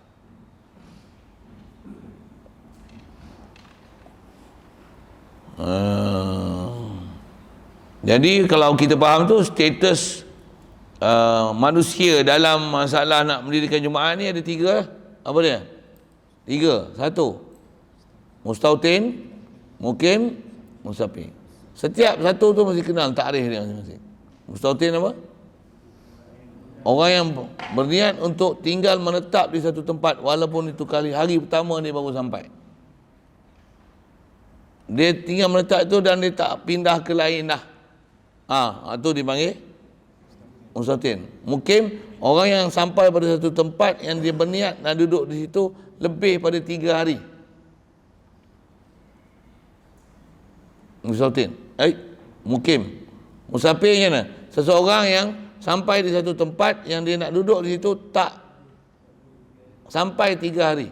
Jadi kalau kita faham tu status manusia dalam masalah nak mendirikan Jumaat ni ada 3. Apa dia? 3. 1, mustautin, muqim, musafir. Setiap satu tu mesti kenal takrif dia masing-masing. Mustautin apa? Orang yang berniat untuk tinggal menetap di satu tempat, walaupun itu kali hari pertama dia baru sampai. Dia tinggal menetap itu dan dia tak pindah ke lain dah. Itu dipanggil mustautin. Muqim, orang yang sampai pada satu tempat yang dia berniat nak duduk di situ lebih pada 3 hari. Mustautin. Muqim. Musafir macam mana? Seseorang yang sampai di satu tempat yang dia nak duduk di situ tak sampai 3 hari.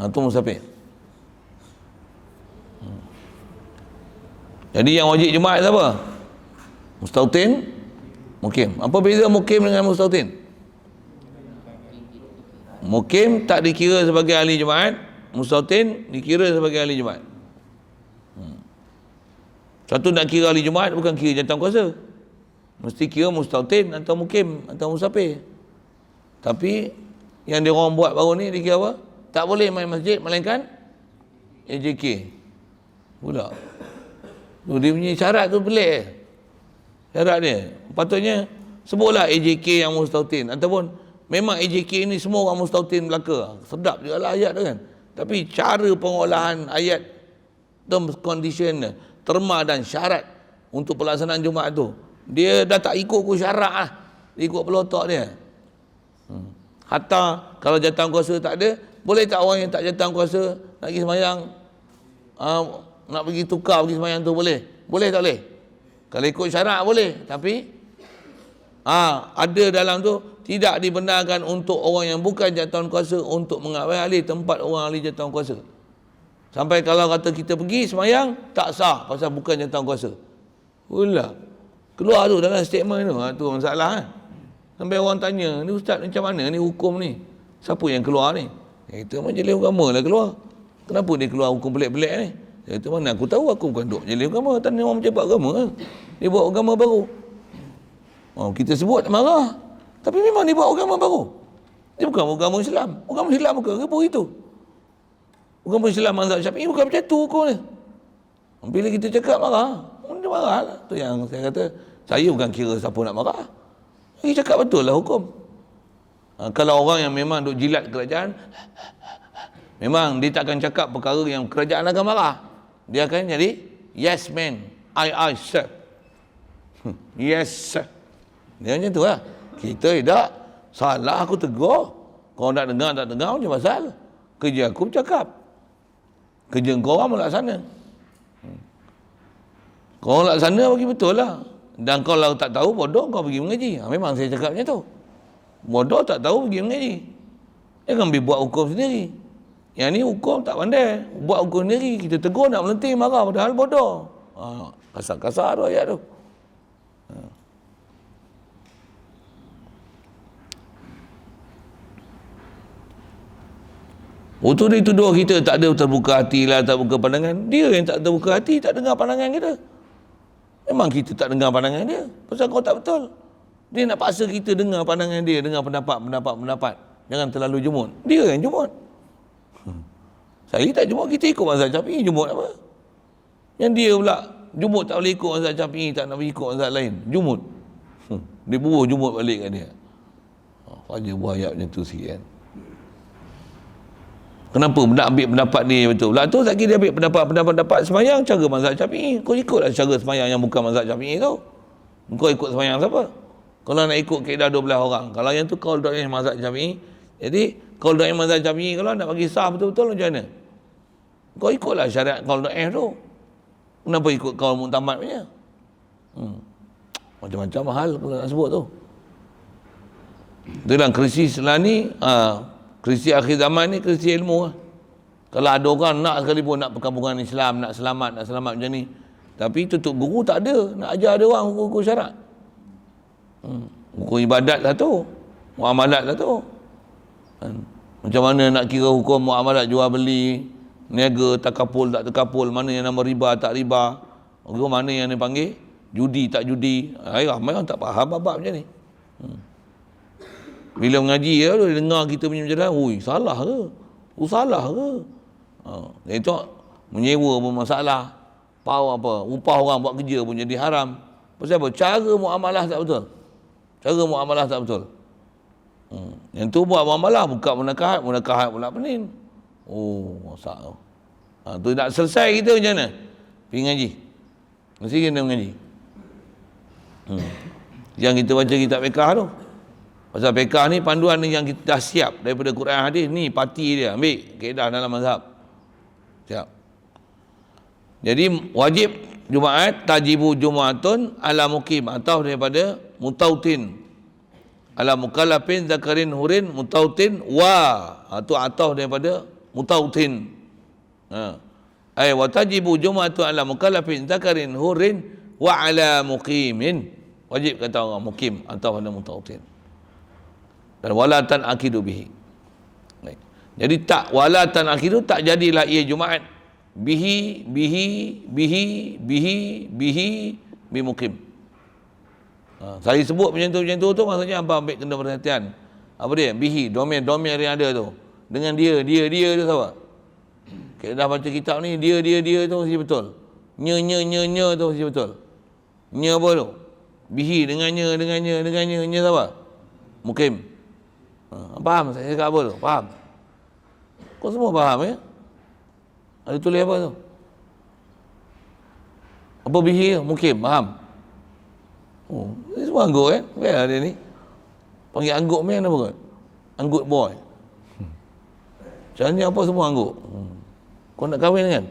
Itu musafir. Jadi yang wajib Jumaat siapa? Mustautin, muqim. Apa beza muqim dengan mustautin? Muqim tak dikira sebagai ahli Jumaat, mustautin dikira sebagai ahli Jumaat. Satu nak kira ahli Jumaat bukan kira jantan kuasa. Mesti kira mustautin atau muqim atau musafir. Tapi yang dia orang buat baru ni dikira apa? Tak boleh main masjid melainkan AJK pula. Dia punya syarat tu pelik. Syarat dia patutnya sebutlah AJK yang mustautin, ataupun memang AJK ni semua orang mustautin belaka. Sedap juga lah ayat tu kan. Tapi cara pengolahan ayat, terms, condition, terma dan syarat untuk pelaksanaan Jumaat tu, dia dah tak ikut syarat lah, ikut pelotok dia. Hatta kalau jatah kuasa tak ada, boleh tak orang yang tak jatah kuasa nak pergi sembahyang nak pergi tukar pergi sembahyang tu boleh? Boleh tak boleh? Kalau ikut syarat boleh, tapi ada dalam tu tidak dibenarkan untuk orang yang bukan jatuhan kuasa untuk mengambil alih tempat orang ahli jatuhan kuasa. Sampai kalau kata kita pergi sembahyang tak sah pasal bukan jatuhan kuasa. Pula keluar tu dalam statement tu, tu masalah kan. Sampai orang tanya, ni ustaz macam mana ni hukum ni? Siapa yang keluar ni? Itu majlis agama lah keluar. Kenapa dia keluar hukum pelik-pelik ni? Itu mana aku tahu, aku bukan duk majlis agama, tanya orang pejabat agama kan. Dia buat agama baru. Kita sebut marah. Tapi memang dia buat agama baru. Dia bukan agama Islam. Agama Islam bukan apa itu. Agama Islam mazhab Syafi'i bukan macam tu hukum ni. Bila kita cakap marah, dia marah lah. Tu yang saya kata, saya bukan kira siapa nak marah. Dia cakap betul lah hukum. Kalau orang yang memang duk jilat kerajaan, memang dia tak akan cakap perkara yang kerajaan akan marah. Dia akan jadi yes man, I sir. Yes sir. Dia macam tu lah. Kita tidak salah, aku tegur. Kau nak dengar tak dengar macam pasal. Kerja aku bercakap. Kerja kau orang melaksana. Kau laksana bagi betul lah. Dan kalau tak tahu bodoh kau pergi mengaji. Memang saya cakap macam tu. Bodoh tak tahu pergi mengaji. Dia kan buat hukum sendiri. Yang ni hukum tak pandai. Buat hukum sendiri. Kita tegur nak melenting marah padahal bodoh. Kasar-kasar tu ayat tu. Waktu dia tuduh kita tak ada terbuka hati lah, tak buka pandangan. Dia yang tak terbuka hati, tak dengar pandangan kita. Memang kita tak dengar pandangan dia. Pasal kau tak betul. Dia nak paksa kita dengar pandangan dia, dengar pendapat. Jangan terlalu jemut. Dia yang jemut. Saya tak jemut, kita ikut mazhab Syafi'i. Jemut apa? Yang dia pula jemut tak boleh ikut mazhab Syafi'i, tak nak ikut mazhab lain. Jemut. Dia buruh jemut balik kat dia. Fajar buah ayat macam tu sikit kan. Kenapa nak ambil pendapat ni betul? Lah tu sakit dia ambil pendapat sembahyang cara mazhab Syafi'i. Kau ikutlah cara sembahyang yang bukan mazhab Syafi'i tu. Kau ikut sembahyang siapa? Kalau nak ikut kaedah 12 orang. Kalau yang tu qaul dhaif mazhab Syafi'i. Jadi qaul dhaif mazhab Syafi'i kalau nak bagi sah betul-betul macam mana? Kau ikutlah syariat qaul dhaif tu. Kenapa ikut qaul mu'tamad punya? Macam-macam hal kalau nak sebut tu. Dalam krisis lah ni, krisis akhir zaman ni krisis ilmu lah. Kalau ada orang nak sekalipun nak perkampungan Islam, nak selamat macam ni, tapi tutup guru tak ada, nak ajar ada orang hukum-hukum syarat. Hukum ibadat lah tu, muamalat lah tu. Macam mana nak kira hukum muamalat jual beli, niaga, takapul tak takapul, mana yang nama riba tak riba, hukum mana yang dipanggil judi tak judi. Ramai orang tak faham bab-bab macam ni. Bila mengaji dia dengar kita punya macam ui salah ke? Salah ke? Itu menyewa pun masalah. Upah orang buat kerja pun jadi haram. Pasal apa? Cara muamalah tak betul. Yang tu buat muamalah buka munakahat pula penin. Masak tu. Tu nak selesai kita macam mana? Pergi ngaji. Mesti kena mengaji. Yang kita baca kitab fiqh tu. Pasal fiqh ni panduan ni yang kita dah siap daripada Quran hadis ni, parti dia ambil kaedah dalam mazhab. Siap. Jadi wajib Jumaat, tajibu Jumaatun ala mukim, atau daripada mutautin. Ala mukallafin zakarin hurin mutautin atau daripada mutautin. Wa tajibu Jumaatun ala mukallafin zakarin hurin wa ala muqimin. Wajib kata orang mukim atau pada mutautin. Dan walatan akidu bihi. Baik. Jadi tak walatan akidu tak jadilah ia Jumaat bihi bimukim. Saya sebut macam tu maksudnya apa? Ambil kena perhatian. Apa dia? Bihi, domain yang ada tu. Dengan dia tu siapa? Kita dah baca kitab ni, dia tu mesti betul. Nya tu mesti betul. Nya apa tu? Bihi dengan nya siapa? Mukim. Faham saya cakap apa tu? Faham? Kau semua faham ya? Ada tulis apa tu? Apa bihi? Mukim, faham? Ini semua anggut kan? Biar dia ni. Panggil anggut main apa kan? Anggut boy. Caranya apa semua anggut? Kau nak kahwin kan?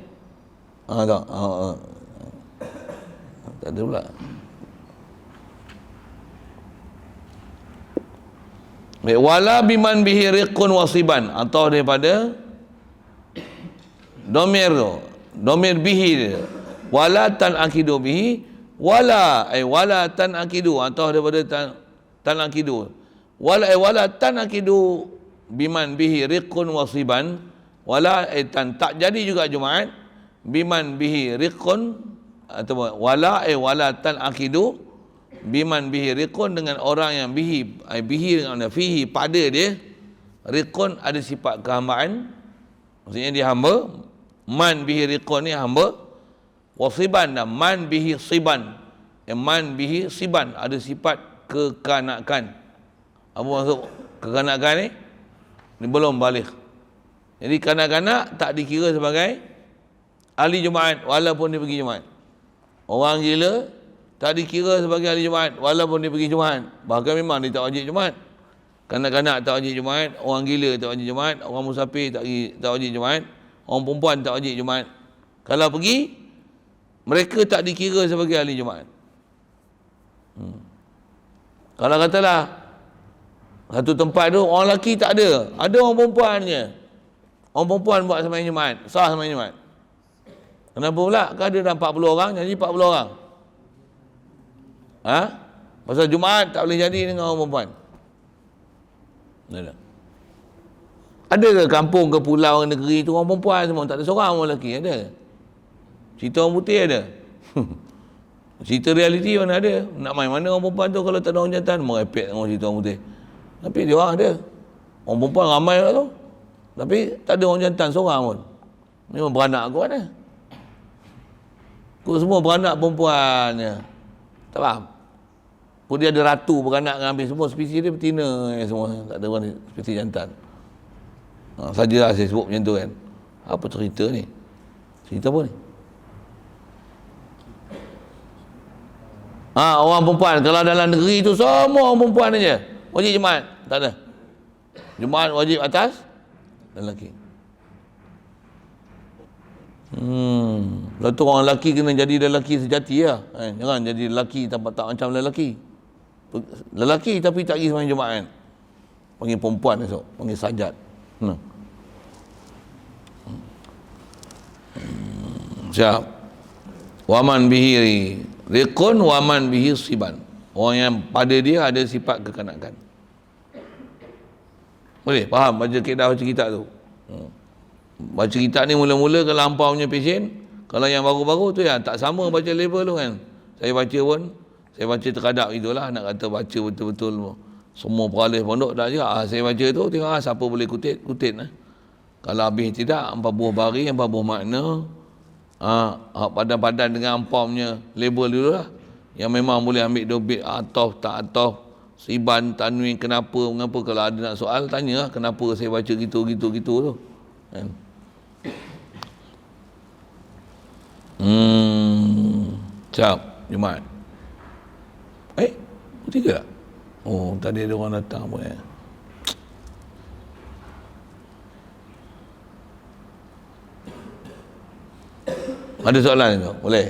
Tak. Tak ada pula. Wala biman bihi riqun wasiban, atau daripada domir bihi dia. Wala tan akidu bihi, wala tan akidu, atau daripada tan akidu. Wala tan akidu biman bihi riqun wasiban, wala tan tak jadi juga Jumaat biman bihi riqun, atau wala tan akidu biman bihi riqun, dengan orang yang bihi dengan fihi, pada dia riqun ada sifat kehambaan, maksudnya dia hamba. Man bihi riqun ni hamba. Wasiban dan man bihi siban, man bihi siban ada sifat kekanakan. Apa maksud kekanakan ni? Ni belum balik. Jadi kanak-kanak tak dikira sebagai ahli Jumaat walaupun dia pergi Jumaat. Orang gila tak dikira sebagai ahli Jumaat walaupun dia pergi Jumaat. Bahkan memang dia tak wajib Jumaat. Kanak-kanak tak wajib Jumaat, orang gila tak wajib Jumaat, orang musafir tak wajib Jumaat, orang perempuan tak wajib Jumaat. Kalau pergi, mereka tak dikira sebagai ahli Jumaat. Kalau katalah satu tempat tu orang lelaki tak ada orang perempuan je. Orang perempuan buat sembahyang Jumaat, sah sembahyang Jumaat. Kenapa pula? Kan ada 40 orang, jadi 40 orang. Pasal Jumaat tak boleh jadi dengan orang perempuan. Ada ke kampung ke pulau ke negeri tu orang perempuan semua, tak ada seorang orang lelaki? Ada. Cerita orang putih ada. Cerita realiti mana ada? Nak main mana orang perempuan tu kalau tak ada orang jantan? Merepek dengan cerita orang putih. Tapi dia orang ada. Orang perempuan ramai lah tu. Tapi tak ada orang jantan seorang pun. Memang beranak aku mana? Aku semua beranak perempuan je. Tak faham? Pun dia ada ratu beranak dengan habis. Semua spesies dia betina semua. Tak ada orang spesies jantan. Sajalah saya sebut macam tu kan. Apa cerita ni? Cerita apa ni? Orang perempuan. Kalau dalam negeri tu semua orang perempuan aja. Wajib Jumaat? Tak ada. Jumaat wajib atas lelaki. Lepas tu orang lelaki kena jadi lelaki sejati lah. Jangan jadi lelaki tak macam lelaki. Lelaki tapi tak pergi sembahyang Jumaat. Panggil perempuan esok. Panggil sajat. Siap. Waman bihi riqun waman bihi siban. Orang yang pada dia ada sifat kekanakan. Boleh? Faham baca kaedah baca kitab tu? Baca kitab ni mula-mula kalau hampa punya pesen, kalau yang baru-baru tu ya tak sama baca level tu kan. Saya baca terkadap itulah, nak kata baca betul-betul semua peralih pondok tak juga. Saya baca tu tengok siapa boleh kutip kalau habis tidak hampa buah bari, hampa buah makna, padan-padan dengan hampa punya label dulu lah, yang memang boleh ambil dobit atau tak atau siban tanwin mengapa kalau ada nak soal tanya lah kenapa saya baca gitu tu kan. Siap Jumaat. Pukul 3 tak? Tadi ada orang datang pun Ada soalan tu? Boleh?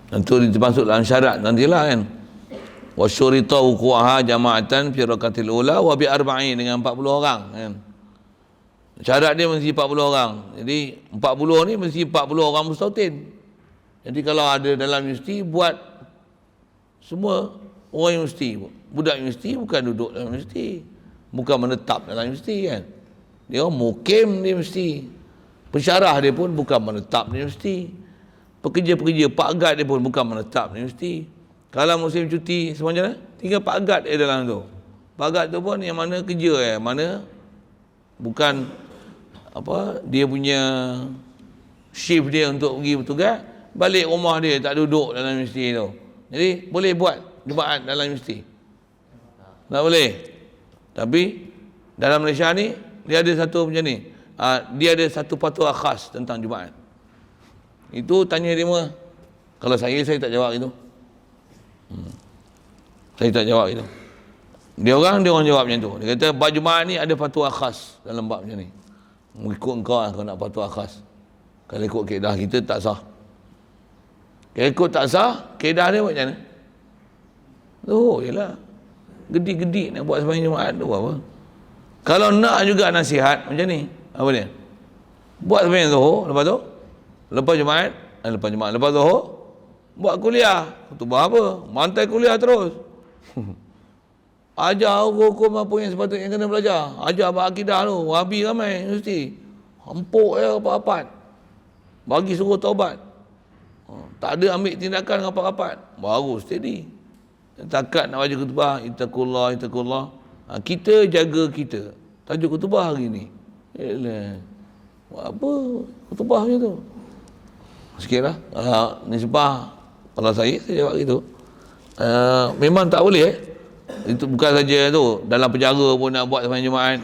Tentu termasuk dalam syarat nantilah kan. Wa syurita wuqu'aha jama'atan fi rakatil ula wa bi arba'in, dengan 40 orang kan. Syarat dia mesti 40 orang. Jadi 40 ni mesti 40 orang mustautin. Jadi kalau ada dalam universiti buat semua orang universiti. Budak universiti bukan duduk dalam universiti, bukan menetap dalam universiti kan. Dia mukim di universiti. Pensyarah dia pun bukan menetap di universiti. Pekerja-pekerja Pak Gad dia pun bukan menetap di universiti. Kalau musim cuti semuanya tinggal Pak Gad dalam tu. Pak Gad tu pun yang mana kerja mana bukan dia punya shift dia untuk pergi bertugas, balik rumah dia tak duduk dalam universiti tu. Jadi boleh buat Jumaat dalam universiti? Tak boleh. Tapi dalam Malaysia ni dia ada satu macam ni. Dia ada satu fatwa khas tentang Jumaat. Itu tanya dia mula. Kalau saya tak jawab itu. Saya tak jawab itu. Dia orang jawab macam tu. Dia kata bab Jumaat ni ada fatwa khas dalam bab macam ni. Mengikut engkau lah kalau nak fatwa khas. Kalau ikut kaedah kita tak sah. Kalau ikut tak sah, kaedah dia macam mana? Oh, yelah. Gedik-gedik nak buat sembahyang Jumaat tu apa? Kalau nak juga nasihat macam ni. Apa dia? Buat sembahyang Zuhur, lepas tu lepas Jumaat, lepas Zuhur buat kuliah. Khutbah apa? Mantai kuliah terus. Ajar hukum apa yang sepatutnya kena belajar. Ajar bab akidah tu. Wahabi ramai mesti. Empuk ya rapat-rapat. Bagi suruh taubat. Tak ada ambil tindakan rapat-rapat. Baru steady. Takat nak baca khutbah, ittaqullah. Kita jaga kita. Tajuk khutbah hari ni. Yalah. Buat apa khutbah macam tu? Sikitlah. Nisbah. Kalau saya jawab gitu. Memang tak boleh. Itu bukan saja tu, dalam penjara pun nak buat sembahyang Jumaat,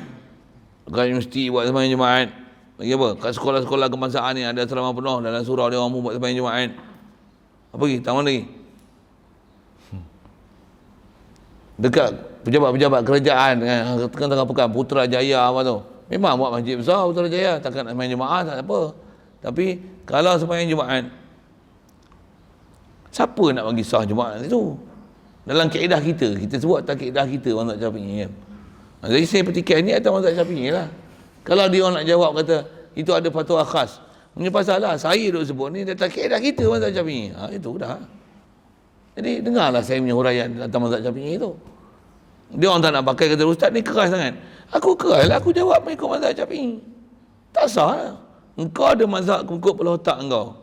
bukan mesti buat sembahyang Jumaat. Lagi apa? Kat sekolah-sekolah kebangsaan ni ada asrama penuh, dalam surau dia orang pun buat sembahyang Jumaat. Apa lagi? Tak mana lagi? Dekat pejabat-pejabat kerajaan tengah-tengah pekan Putrajaya apa tu, memang buat masjid besar Putrajaya, takkan nak sembahyang Jumaat tak apa. Tapi kalau sembahyang Jumaat, siapa nak bagi sah Jumaat itu? Dalam kaedah kita sebut tak kaedah kita mazhab Syafi'i kan. Jadi saya petikan ni atas mazhab Syafi'i lah. Kalau dia orang nak jawab kata itu ada fatwa khas, punya pasal lah. Saya duk sebut ni atas kaedah kita mazhab Syafi'i. Itu dah. Jadi dengarlah saya punya huraian atas mazhab Syafi'i tu. Dia orang tak nak pakai kata ustaz ni keras sangat. Aku keras lah, aku jawab mengikut mazhab Syafi'i. Tak sah lah. Engkau ada mazhab ikut kepala otak engkau.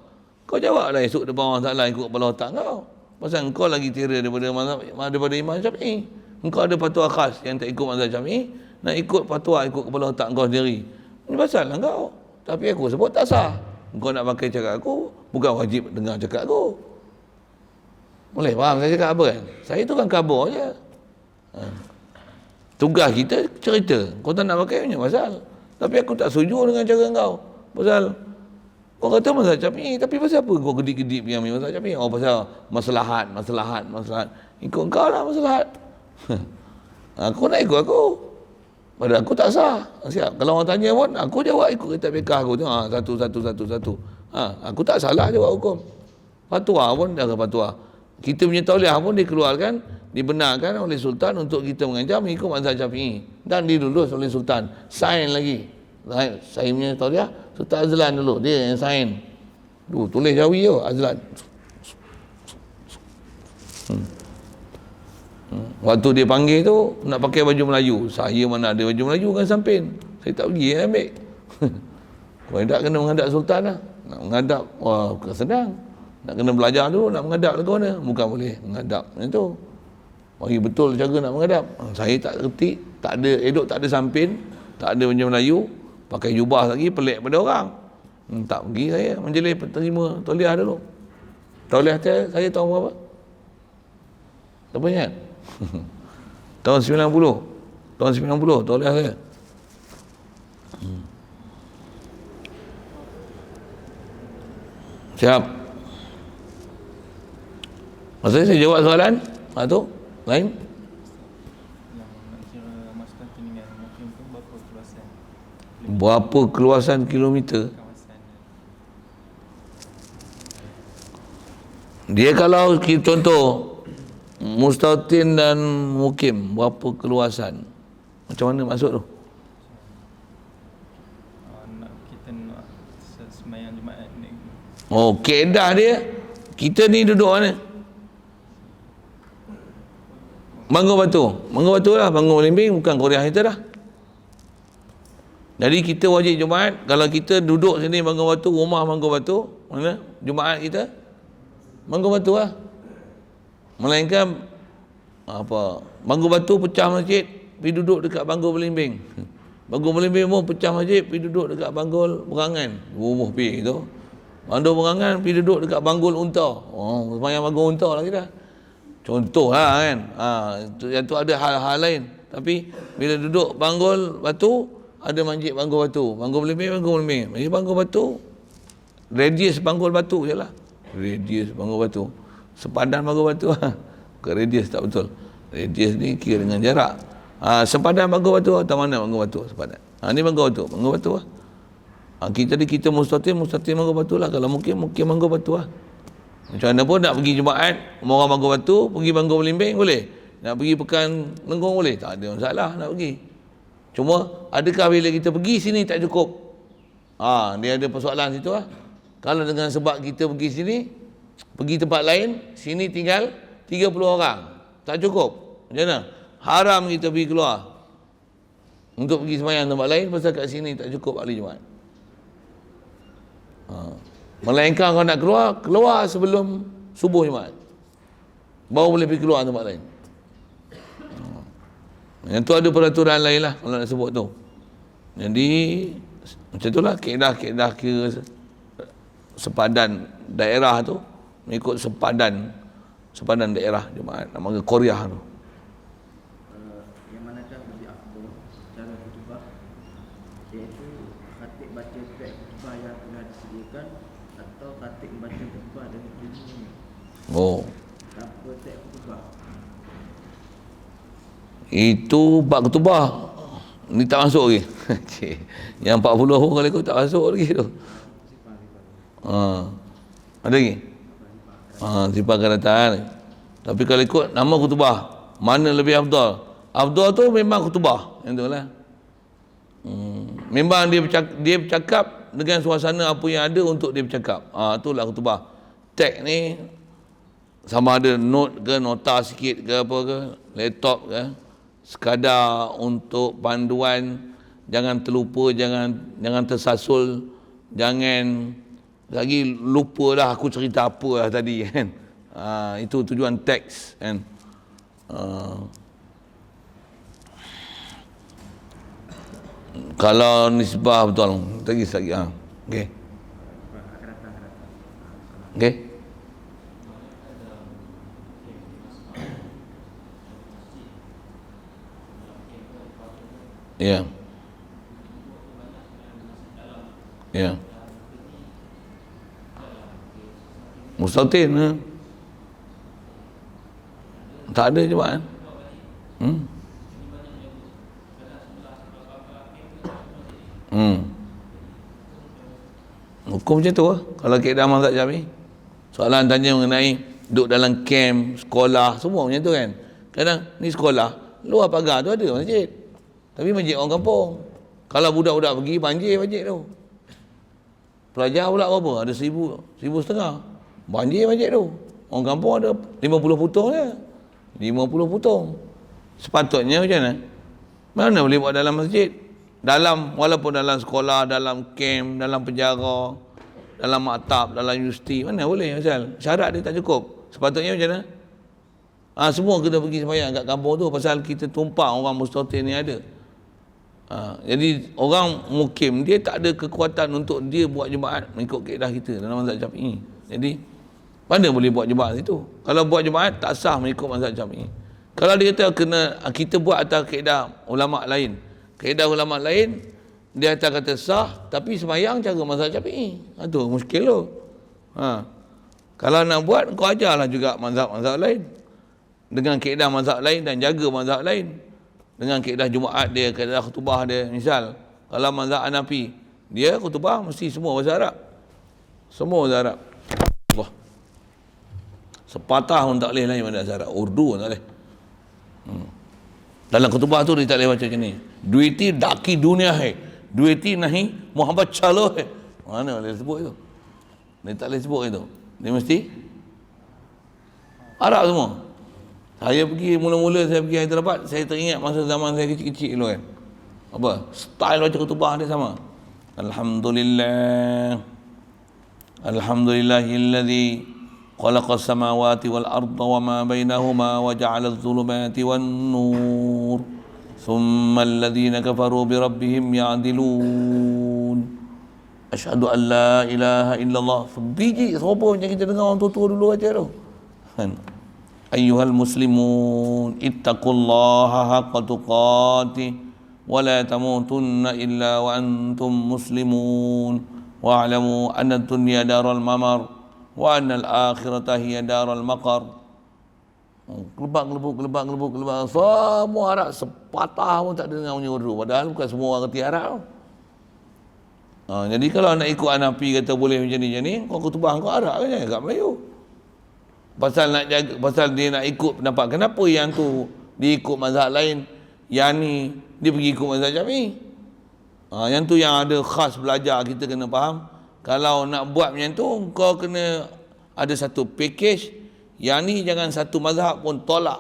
Kau jawablah esok depan orang salah ikut kepala otak engkau. Pasal engkau lagi kira daripada Imam Syafi'i. Engkau ada fatwa khas yang tak ikut mazhab Syafi'i, nak ikut fatwa ikut kepala otak engkau sendiri. Ini pasal lah engkau. Tapi aku sebut tak sah. Engkau nak pakai cakap aku, bukan wajib dengar cakap aku. Boleh faham saya cakap apa kan? Saya tu kan khabar je. Tugas kita cerita. Kau tak nak pakai punya pasal. Tapi aku tak setuju dengan cara engkau. Pasal kau kata mazhab Syafi'i, tapi pasal apa kau gedik-gedik pergi ambil mazhab Syafi'i? Oh, pasal maslahat. Ikut kau lah maslahat. Aku nak ikut aku. Padahal aku tak sah. Siap. Kalau orang tanya pun, aku jawab ikut kitab fiqh aku. Satu. Aku tak salah jawab hukum. Fatwa pun dah fatwa. Kita punya tauliah pun dikeluarkan, dibenarkan oleh Sultan untuk kita mengajar mengikut mazhab Syafi'i. Dan dilulus oleh Sultan. Sign lagi. Saya punya tauliah, Sultan Azlan dulu, dia yang sign. Tulis Jawi tu, Azlan. Waktu dia panggil tu, nak pakai baju Melayu. Saya mana ada baju Melayu kan samping. Saya tak pergi ambil. Kau tak kena menghadap Sultan lah. Nak menghadap, wah bukan senang. Nak kena belajar dulu, nak menghadap ke mana. Bukan boleh menghadap macam tu. Bagi betul cara nak menghadap. Saya tak kerti, tak ada, elok tak ada samping, tak ada baju Melayu. Pakai jubah lagi, pelik pada orang. Tak pergi saya, menjelih terima tauliah dulu. Tauliah saya tahun berapa? Tak ingat? Tahun 90. Tahun 90, tauliah saya. Siap. Maksudnya saya jawab soalan? Tu? Lain? Berapa keluasan kilometer? Dia kalau contoh Mustautin dan Mukim, berapa keluasan? Macam mana maksud tu? Kita nak sembahyang Jumaat ni. Oh, kaedah dia, kita ni duduk mana? Bangor Batu lah, Bangor Belimbing, bukan Korea kita dah. Jadi kita wajib Jumaat, kalau kita duduk sini Bangor Batu, rumah Bangor Batu, mana? Jumaat kita Bangor Batu lah. Melainkan apa? Bangor Batu pecah masjid, pergi duduk dekat Bangor Belimbing. Bangor Belimbing pun pecah masjid, pergi duduk dekat Bangor Berangan. Rumah pergi tu. Bangor Berangan pergi duduk dekat Bangor Unta. Oh, sembahyang Bangor Unta lagi dah. Contoh lah kan. Yang tu ada hal-hal lain. Tapi bila duduk Bangor Batu, ada masjid Bangor Batu. Bangor Belimbing. Masjid Bangor Batu radius panggul batu je lah. Radius panggul batu. Sepadan panggul batu lah. Bukan radius, tak betul. Radius ni kira dengan jarak. Sepadan panggul batu atau mana panggul batu? Sepadan. Ni panggul batu lah. Kita mustatir panggul batu lah. Kalau mungkin panggul batu lah. Macam mana pun nak pergi Jumaat, orang panggul batu, pergi panggul Belimbing boleh. Nak pergi Pekan Lenggong boleh. Tak ada masalah nak pergi. Cuma adakah bila kita pergi sini tak cukup? Dia ada persoalan situ lah. Kalau dengan sebab kita pergi sini, pergi tempat lain, sini tinggal 30 orang. Tak cukup. Macam mana? Haram kita pergi keluar untuk pergi sembahyang tempat lain pasal kat sini tak cukup hari Jumaat. Melainkan kau nak keluar sebelum subuh Jumaat. Baru boleh pergi keluar tempat lain. Yang tu ada peraturan lain lah kalau nak sebut tu. Jadi macam tu lah kaedah kira sepadan daerah tu mengikut sepadan daerah Jumaat, nama Korea tu. Yang manakah lebih afdal cara khutbah, iaitu khatib baca teks khutbah yang telah disediakan atau khatib membaca khutbah dengan bunyi tanpa teks khutbah? Itu bab khutbah ni tak masuk lagi. Yang 40 orang kali aku tak masuk lagi tu. Ada lagi? Sifat akan datang. Tapi kalau ikut nama khutbah, mana lebih afdal? Afdal tu memang khutbah. Yang tu lah. Memang dia bercakap dengan suasana apa yang ada untuk dia bercakap. Itulah khutbah. Teks ni sama ada note ke, nota sikit ke apa ke, laptop ke, sekadar untuk panduan, jangan terlupa, jangan tersasul, jangan lagi lupa lah aku cerita apa lah tadi kan. Itu tujuan teks kan. Kalau nisbah betul lagi okey. Okey. Ya. Ya. Mustatin tak ada Jumaat. Hukum macam tu lah. Kalau kaedah mazhab Syafi'i. Soalan tanya mengenai duduk dalam kamp, sekolah, semua macam tu kan. Kadang ni sekolah, luar pagar tu ada masjid. Tapi masjid orang kampung. Kalau budak-budak pergi, banjir masjid tu. Pelajar pula berapa? Ada 1,500. Banjir masjid tu. Orang kampung ada 50 putung je. 50 putung. Sepatutnya macam mana? Mana boleh buat dalam masjid? Walaupun dalam sekolah, dalam kamp, dalam penjara, dalam maktab, dalam universiti, mana boleh pasal syarat dia tak cukup. Sepatutnya macam mana? Semua kita pergi sembahyang kat kampung tu pasal kita tumpang orang mustatir ni ada. Jadi orang mukim dia tak ada kekuatan untuk dia buat Jumaat mengikut kaedah kita dalam mazhab Syafi'i. Jadi mana boleh buat Jumaat situ? Kalau buat Jumaat tak sah mengikut mazhab Syafi'i. Kalau dia kata kita buat atas kaedah ulama lain. Kaedah ulama lain dia kata sah tapi sembahyang cara mazhab Syafi'i. Tu muskil tu. Kalau nak buat kau ajarlah juga mazhab lain. Dengan kaedah mazhab lain dan jaga mazhab lain. Dengan kaedah Jumaat dia, kaedah khutbah dia. Misal, kalau mazhab Hanafi, dia khutbah mesti semua bahasa Arab. Semua bahasa Arab. Allah. Sepatah pun tak boleh lain bahasa Arab. Urdu pun tak boleh. Dalam khutbah tu dia tak boleh baca macam ni. Duiti daki dunia hai. Duiti nahi Muhammad Chalo hai. Mana boleh sebut itu? Dia tak boleh sebut itu. Dia mesti Arab semua. Saya pergi mula-mula saya pergi Hyderabad, saya teringat masa zaman saya kecil-kecil dulu kan. Apa? Style baca khutbah dia sama. Alhamdulillahilladzi khalaqas samawati wal arda wa ma bainahuma wa ja'ala adh-dhulumati wan nur. Thumma alladhina kafaru bi rabbihim ya'dilun. Asyhadu an la ilaha illallah. Sebiji serupa macam kita dengar orang tua-tua dulu baca tu. Kan? Ayyuhal muslimun ittaqullaha haqqa tuqatih wa la tamutunna illa wa antum muslimun. wa'lamu anna dunya darul mamar wa anna al-akhirata hiya darul maqar. Kelebak, semua Arab sepatah pun tak dengar bunyi urdu, padahal bukan semua orang kerti Arab. Jadi kalau nak ikut Hanafi kata boleh macam ni, kau khutbah kau Arab kan, kat Melayu. Pasal nak jaga, pasal dia nak ikut pendapat. Kenapa yang tu dia ikut mazhab lain, yang ni dia pergi ikut mazhab Syafi'i? Yang tu yang ada khas belajar, kita kena faham. Kalau nak buat macam tu, kau kena ada satu package. Yang ni jangan satu mazhab pun tolak.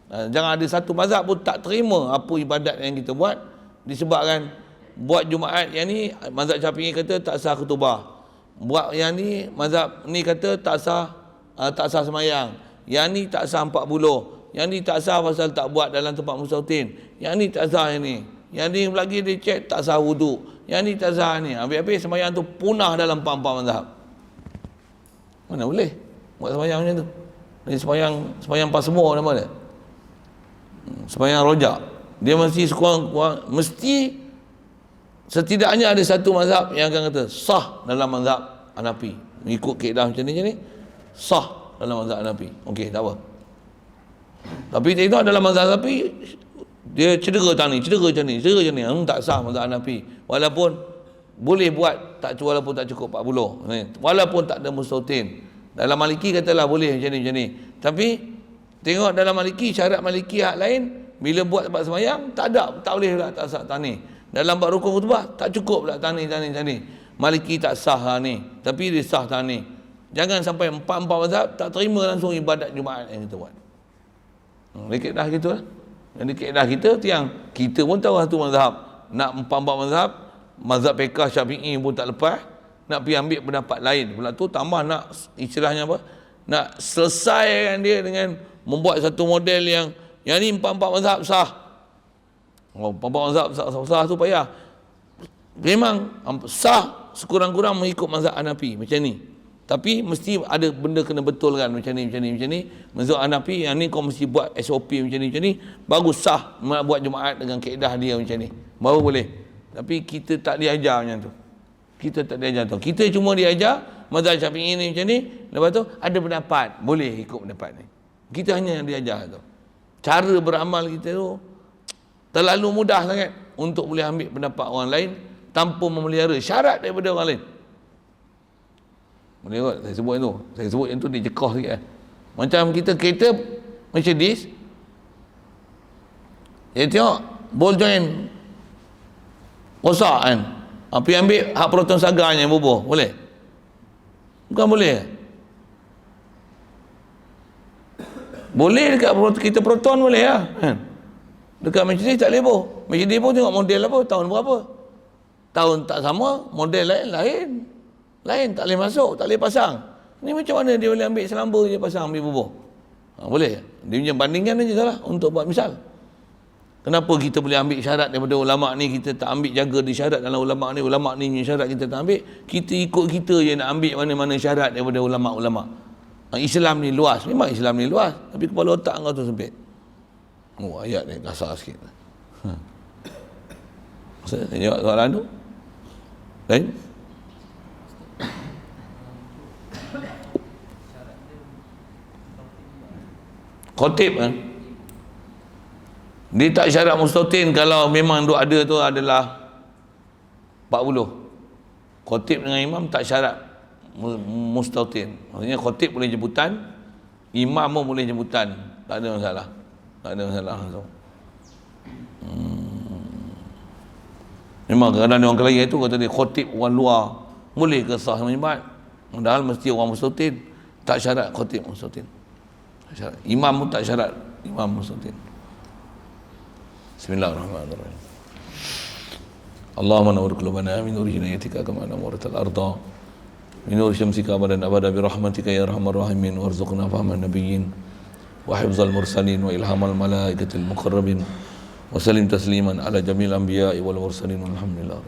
Jangan ada satu mazhab pun tak terima apa ibadat yang kita buat, disebabkan buat Jumaat yang ni mazhab Syafi'i kata tak sah khutbah. Buat yang ni mazhab ni kata tak sah semayang. Yang ni tak sah 40. Yang ni tak sah pasal tak buat dalam tempat mustautin. Yang ni tak sah yang ni. Yang ni lagi dia cek tak sah wudu. Yang ni tak sah ni. Habis-habis semayang tu punah dalam 4 mazhab. Mana boleh buat semayang macam tu? Ni semayang pas semua nama dia. Semayang rojak. Dia mesti mesti setidaknya ada satu mazhab yang akan kata sah dalam mazhab Hanafi. Ikut kaedah macam ni sah dalam mazhab Hanafi. Okey, tak apa. Tapi tengok dalam mazhab Hanafi dia cedera macam ni, tak sah mazhab Hanafi. Walaupun boleh buat walaupun tak cukup 40. Walaupun tak ada mustautin. Dalam Maliki katalah boleh macam ni. Tapi tengok dalam Maliki, syarat Maliki hak lain, bila buat tempat semayang tak boleh pula tak sah tani. Dalam bab rukun khutbah tak cukup pula tani. Maliki tak sah ni, tapi dia sah tani. Jangan sampai 4 mazhab tak terima langsung ibadat Jumaat yang kita buat. Ini kaedah kita lah. Jadi kaedah kita tu yang kita pun tahu satu mazhab. Nak 4 mazhab, mazhab fiqh Syafi'i pun tak lepas. Nak pergi ambil pendapat lain pula tu, tambah nak istilahnya apa, nak selesaikan dia dengan membuat satu model yang ni 4 mazhab sah. 4 mazhab sah tu payah. Memang sah sekurang-kurang mengikut mazhab Hanafi macam ni, tapi mesti ada benda kena betulkan macam ni. Mazhab Hanafi yang ni kau mesti buat SOP macam ni, baru sah buat Jumaat dengan kaedah dia macam ni, baru boleh. Tapi kita tak diajar macam tu. Kita cuma diajar mazhab Syafi'i ni macam ni, lepas tu ada pendapat, boleh ikut pendapat ni. Kita hanya diajar tu. Cara beramal kita tu terlalu mudah sangat untuk boleh ambil pendapat orang lain tanpa memelihara syarat daripada orang lain. Boleh kot saya sebut itu. Saya sebut yang tu dia jekoh sikit. Macam kita kereta Mercedes, tengok ball joint rosak kan, pergi ambil hak proton sagarnya bubuh, boleh? Bukan boleh. Boleh dekat kita proton boleh lah kan? Dekat Mercedes tak boleh. Mercedes pun tengok model apa, tahun berapa, tahun tak sama, model lain tak boleh masuk, tak boleh pasang. Ni macam mana dia boleh ambil selamba je pasang, ambil bubuh? Boleh. Dia punya bandingkan aja salah untuk buat misal. Kenapa kita boleh ambil syarat daripada ulama ni, kita tak ambil jaga di syarat dalam ulama ni punya syarat kita tak ambil, kita ikut kita je nak ambil mana-mana syarat daripada ulama-ulama. Islam ni luas, memang Islam ni luas, tapi kepala otak kau tu sempit. Ayat ni kasar sikit. Saya jawab soalan tu. Lain? Khotib kan? Dia tak syarat mustautin. Kalau memang duk ada tu adalah 40. Khotib dengan imam tak syarat mustautin. Maksudnya khotib boleh jemputan, imam pun boleh jemputan, tak ada masalah. Langsung. Memang kadang-kadang orang Kelayai tu kata dia khotib orang luar boleh ke sah sama Jumaat, padahal mesti orang mustautin. Tak syarat khotib mustautin. Imam pun tak syarat imam mustautin. Bismillahirrahmanirrahim. Allahumma nawwir qulubana min nuri hinayatika kama nawwartal arda min nuri syamsika abadan abada bi rahmatika ya arhamar rahimin warzuqna fahman nabiyyin wa hifzal mursalin wa ilhamal malaikatil muqarrabin wa sallim tasliman ala jamil anbiya'i wal mursalin walhamdulillah.